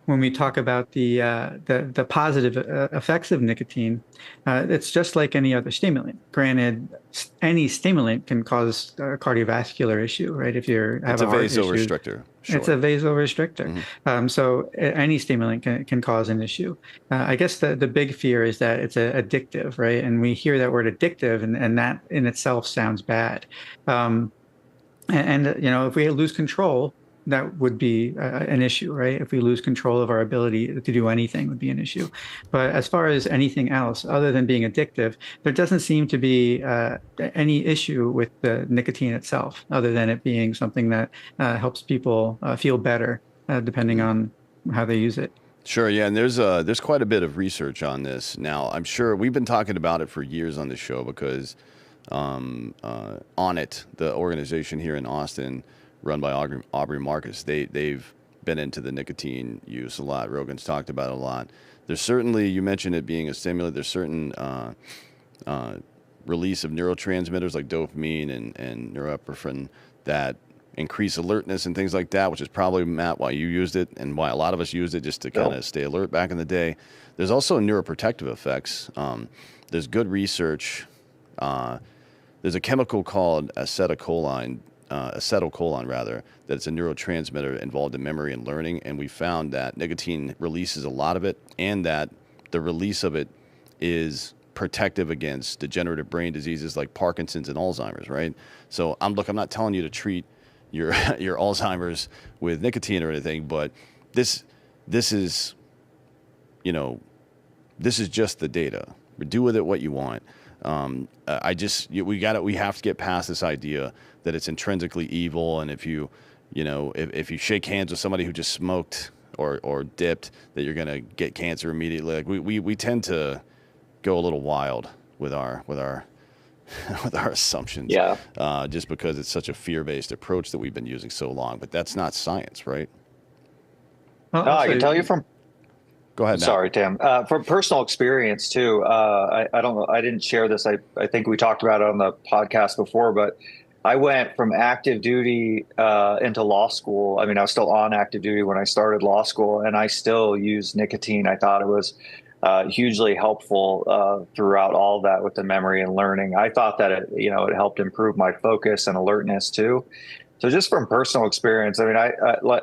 when we talk about the positive effects of nicotine, it's just like any other stimulant. Granted, any stimulant can cause a cardiovascular issue, right? If you have it's a vasorestrictor. Sure. It's a vasorestrictor. Mm-hmm. So any stimulant can cause an issue. I guess the big fear is that it's addictive, right? And we hear that word addictive, and that in itself sounds bad. If we lose control, that would be an issue, right? If we lose control of our ability to do anything, would be an issue. But as far as anything else, other than being addictive, there doesn't seem to be any issue with the nicotine itself, other than it being something that helps people feel better, depending on how they use it. Sure, yeah, and there's quite a bit of research on this now. I'm sure we've been talking about it for years on the show because On It, the organization here in Austin, run by Aubrey Marcus, they've been into the nicotine use a lot. Rogan's talked about it a lot. There's certainly, you mentioned it being a stimulant, there's certain release of neurotransmitters like dopamine and norepinephrine that increase alertness and things like that, which is probably, Matt, why you used it and why a lot of us used it, just to kind of stay alert back in the day. There's also neuroprotective effects. There's good research. There's a chemical called acetylcholine, that it's a neurotransmitter involved in memory and learning, and we found that nicotine releases a lot of it, and that the release of it is protective against degenerative brain diseases like Parkinson's and Alzheimer's, right? So I'm not telling you to treat your Alzheimer's with nicotine or anything, but this is just the data. Do with it what you want. We have to get past this idea that it's intrinsically evil, and if you shake hands with somebody who just smoked or dipped, that you're gonna get cancer immediately. Like we tend to go a little wild with our with our assumptions, just because it's such a fear-based approach that we've been using so long. But that's not science, right? Well, I can tell you from. Go ahead. Sorry, Tim. From personal experience too. I don't know. I didn't share this. I think we talked about it on the podcast before, but I went from active duty into law school. I mean, I was still on active duty when I started law school, and I still used nicotine. I thought it was hugely helpful throughout all of that with the memory and learning. I thought that it helped improve my focus and alertness too. So just from personal experience, I mean,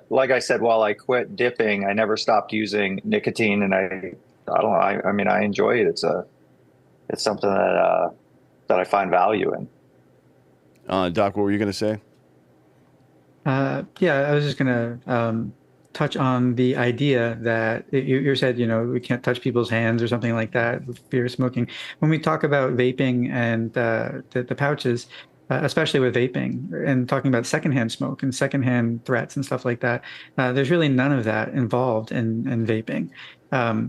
like I said, while I quit dipping, I never stopped using nicotine, and I don't know. I mean, I enjoy it. It's something that I find value in. Doc, what were you going to say? Yeah, I was just going to touch on the idea that you said, we can't touch people's hands or something like that with fear of smoking. When we talk about vaping and the pouches, especially with vaping and talking about secondhand smoke and secondhand threats and stuff like that, there's really none of that involved in vaping.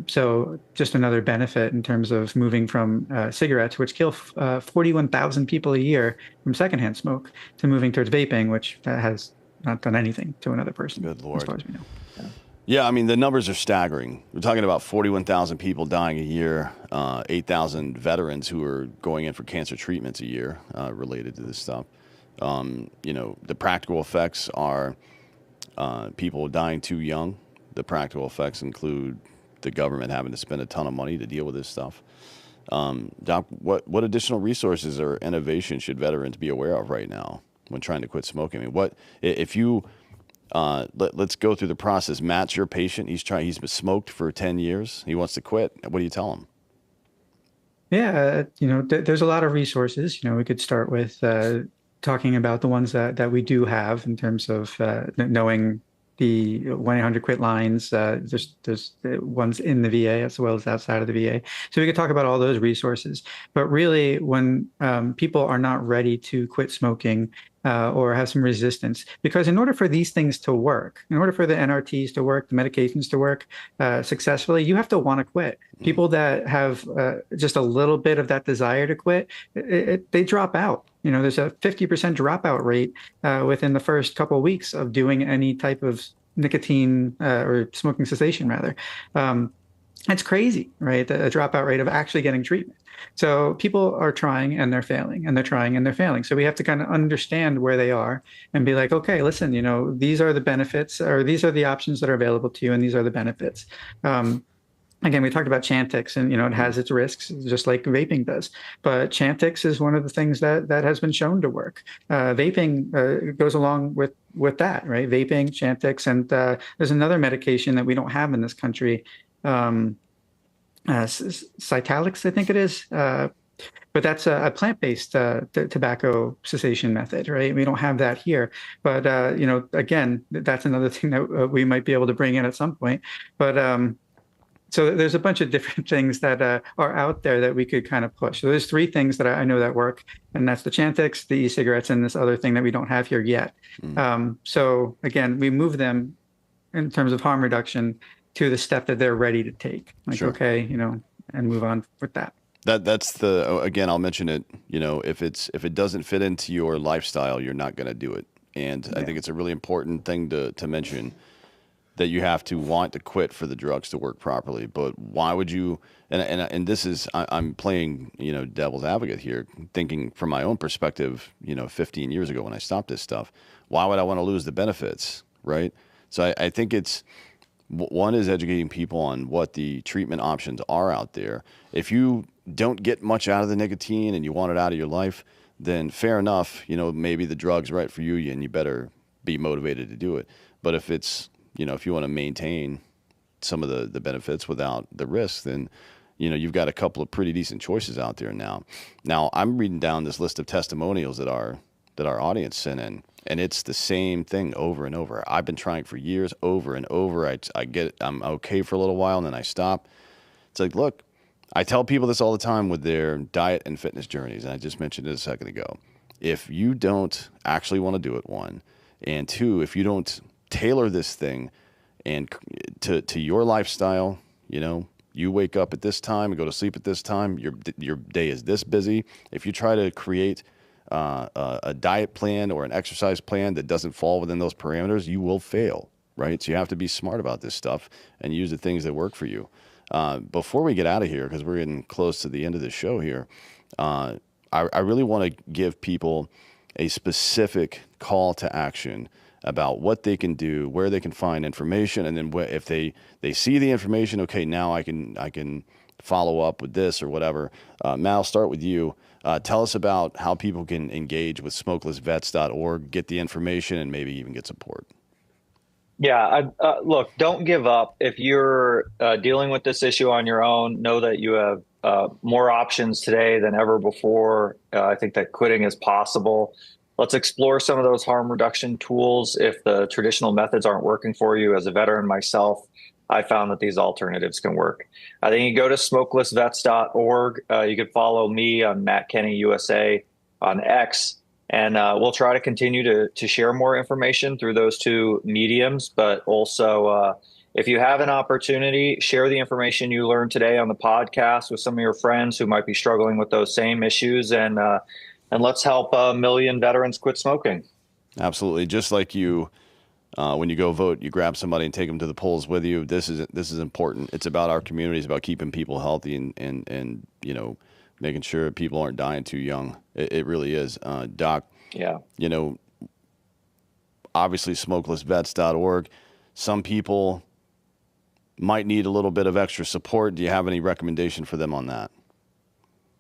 So just another benefit in terms of moving from cigarettes, which kill 41,000 people a year from secondhand smoke, to moving towards vaping, which has not done anything to another person. Good Lord. As far as we know. Yeah. Yeah, I mean, the numbers are staggering. We're talking about 41,000 people dying a year, 8,000 veterans who are going in for cancer treatments a year related to this stuff. The practical effects are people dying too young. The practical effects include the government having to spend a ton of money to deal with this stuff. Doc, what additional resources or innovation should veterans be aware of right now when trying to quit smoking? I mean, what if you let's go through the process. Matt's your patient. He's been smoked for 10 years. He wants to quit. What do you tell him? Yeah, there's a lot of resources. We could start with talking about the ones that we do have in terms of knowing the 1-800-QUIT lines. There's ones in the VA as well as outside of the VA. So we could talk about all those resources. But really, when people are not ready to quit smoking or have some resistance, because in order for these things to work, in order for the NRTs to work, the medications to work successfully, you have to want to quit. People that have just a little bit of that desire to quit, they drop out. There's a 50% dropout rate within the first couple of weeks of doing any type of nicotine or smoking cessation, rather. It's crazy, right? The dropout rate of actually getting treatment. So people are trying and they're failing, and they're trying and they're failing. So we have to kind of understand where they are and be like, okay, listen, these are the benefits, or these are the options that are available to you, and these are the benefits. Again, we talked about Chantix, and it has its risks, just like vaping does. But Chantix is one of the things that has been shown to work. Vaping goes along with that, right? Vaping, Chantix, and there's another medication that we don't have in this country, Citalix, I think it is. But that's a plant-based tobacco cessation method, right? We don't have that here. But again, that's another thing that we might be able to bring in at some point. But so there's a bunch of different things that are out there that we could kind of push. So there's 3 things that I know that work, and that's the Chantix, the e-cigarettes, and this other thing that we don't have here yet. So again, we move them in terms of harm reduction to the step that they're ready to take. Like, sure. Okay, and move on with that. That's again, I'll mention it, if it doesn't fit into your lifestyle, you're not going to do it. And yeah. I think it's a really important thing to mention, that you have to want to quit for the drugs to work properly. But why would you, and this is, I'm playing, devil's advocate here, thinking from my own perspective, 15 years ago when I stopped this stuff, why would I want to lose the benefits, right? So I think it's, one is educating people on what the treatment options are out there. If you don't get much out of the nicotine and you want it out of your life, then fair enough, maybe the drug's right for you and you better be motivated to do it. But if it's, if you want to maintain some of the benefits without the risks, then, you've got a couple of pretty decent choices out there now. Now, I'm reading down this list of testimonials that our audience sent in, and it's the same thing over and over. I've been trying for years, over and over. I'm okay for a little while, and then I stop. It's like, look, I tell people this all the time with their diet and fitness journeys, and I just mentioned it a second ago. If you don't actually want to do it, 1, and 2, if you don't tailor this thing and to your lifestyle, you wake up at this time and go to sleep at this time, your day is this busy. If you try to create a diet plan or an exercise plan that doesn't fall within those parameters, you will fail, right? So you have to be smart about this stuff and use the things that work for you. Before we get out of here, because we're getting close to the end of the show here, I really want to give people a specific call to action about what they can do, where they can find information, and then if they see the information, okay, now I can follow up with this or whatever. Matt, I'll start with you. Tell us about how people can engage with smokelessvets.org, get the information, and maybe even get support. Yeah, look, don't give up. If you're dealing with this issue on your own, know that you have more options today than ever before. I think that quitting is possible. Let's explore some of those harm reduction tools. If the traditional methods aren't working for you, as a veteran myself, I found that these alternatives can work. I think you go to smokelessvets.org. You can follow me on Matt Kenney USA on X, and we'll try to continue to share more information through those 2 mediums. But also, if you have an opportunity, share the information you learned today on the podcast with some of your friends who might be struggling with those same issues, and let's help 1 million veterans quit smoking. Absolutely. Just like you When you go vote, you grab somebody and take them to the polls with you. This is important. It's about our community. It's about keeping people healthy and you know, making sure people aren't dying too young. It really is. Doc, Yeah. you know, obviously smokelessvets.org. Some people might need a little bit of extra support. Do you have any recommendation for them on that?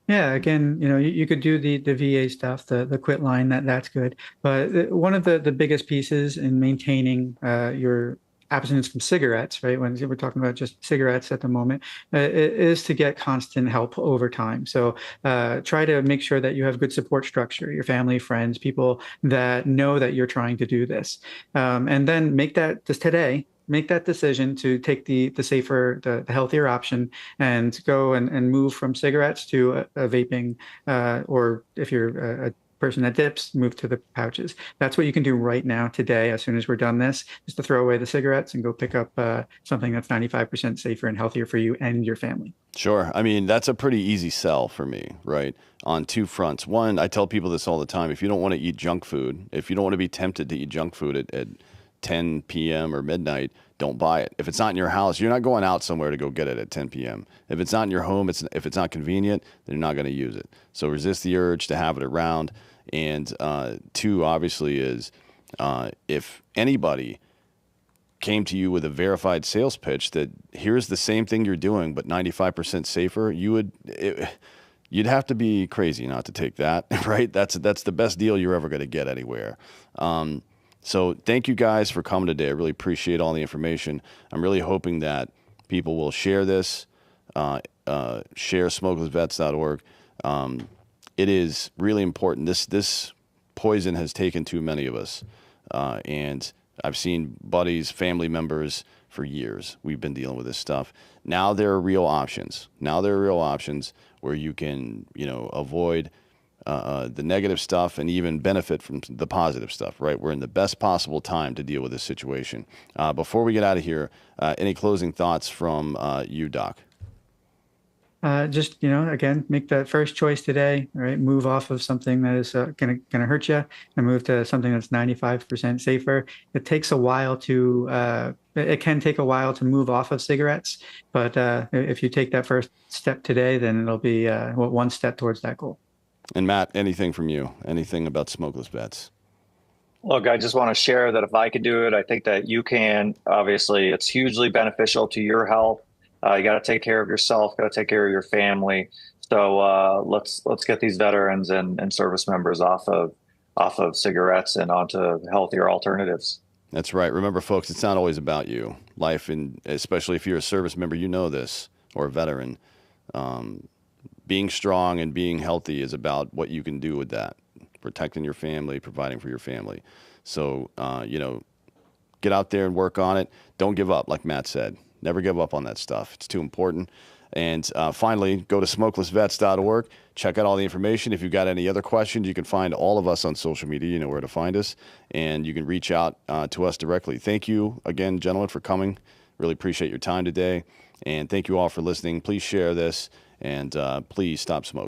Yeah, again, you know, you could do the VA stuff, the quit line, that's good. But one of the biggest pieces in maintaining your abstinence from cigarettes, right? When we're talking about just cigarettes at the moment, is to get constant help over time. So try to make sure that you have good support structure, your family, friends, people that know that you're trying to do this. And then make that just today. Make that decision to take the safer, the healthier option and go and move from cigarettes to a vaping, or if you're a person that dips, move to the pouches. That's what you can do right now today, as soon as we're done this, is to throw away the cigarettes and go pick up something that's 95% safer and healthier for you and your family. Sure. I mean, that's a pretty easy sell for me, right? On two fronts. One, I tell people this all the time. If you don't want to eat junk food, if you don't want to be tempted to eat junk food at 10 p.m. or midnight, don't buy it. If it's not in your house, you're not going out somewhere to go get it at 10 p.m. If it's not in your home, if it's not convenient, then you're not going to use it. So resist the urge to have it around. And two, obviously, is if anybody came to you with a verified sales pitch that here's the same thing you're doing, but 95% safer, you'd have to be crazy not to take that, right? That's the best deal you're ever going to get anywhere. So thank you guys for coming today. I really appreciate all the information. I'm really hoping that people will share this, share smokelessvets.org. It is really important. This poison has taken too many of us. And I've seen buddies, family members for years. We've been dealing with this stuff. Now there are real options. Now there are real options where you can, you know, avoid the negative stuff and even benefit from the positive stuff, right? We're in the best possible time to deal with this situation. Before we get out of here, any closing thoughts from you, Doc? Just, you know, again, make that first choice today, right? Move off of something that is gonna hurt you and move to something that's 95% safer. It takes a while to, it can take a while to move off of cigarettes, but if you take that first step today, then it'll be one step towards that goal. And Matt, anything from you? Anything about smokeless vets? Look, I just want to share that if I could do it, I think that you can. Obviously, it's hugely beneficial to your health. You got to take care of yourself, got to take care of your family. So let's get these veterans and service members off of cigarettes and onto healthier alternatives. That's right. Remember, folks, it's not always about you. Life, and especially if you're a service member, you know this, or a veteran. Being strong and being healthy is about what you can do with that, protecting your family, providing for your family. So, you know, get out there and work on it. Don't give up, like Matt said. Never give up on that stuff. It's too important. And finally, go to smokelessvets.org. Check out all the information. If you've got any other questions, you can find all of us on social media. You know where to find us. And you can reach out to us directly. Thank you again, gentlemen, for coming. Really appreciate your time today. And thank you all for listening. Please share this. And please stop smoking.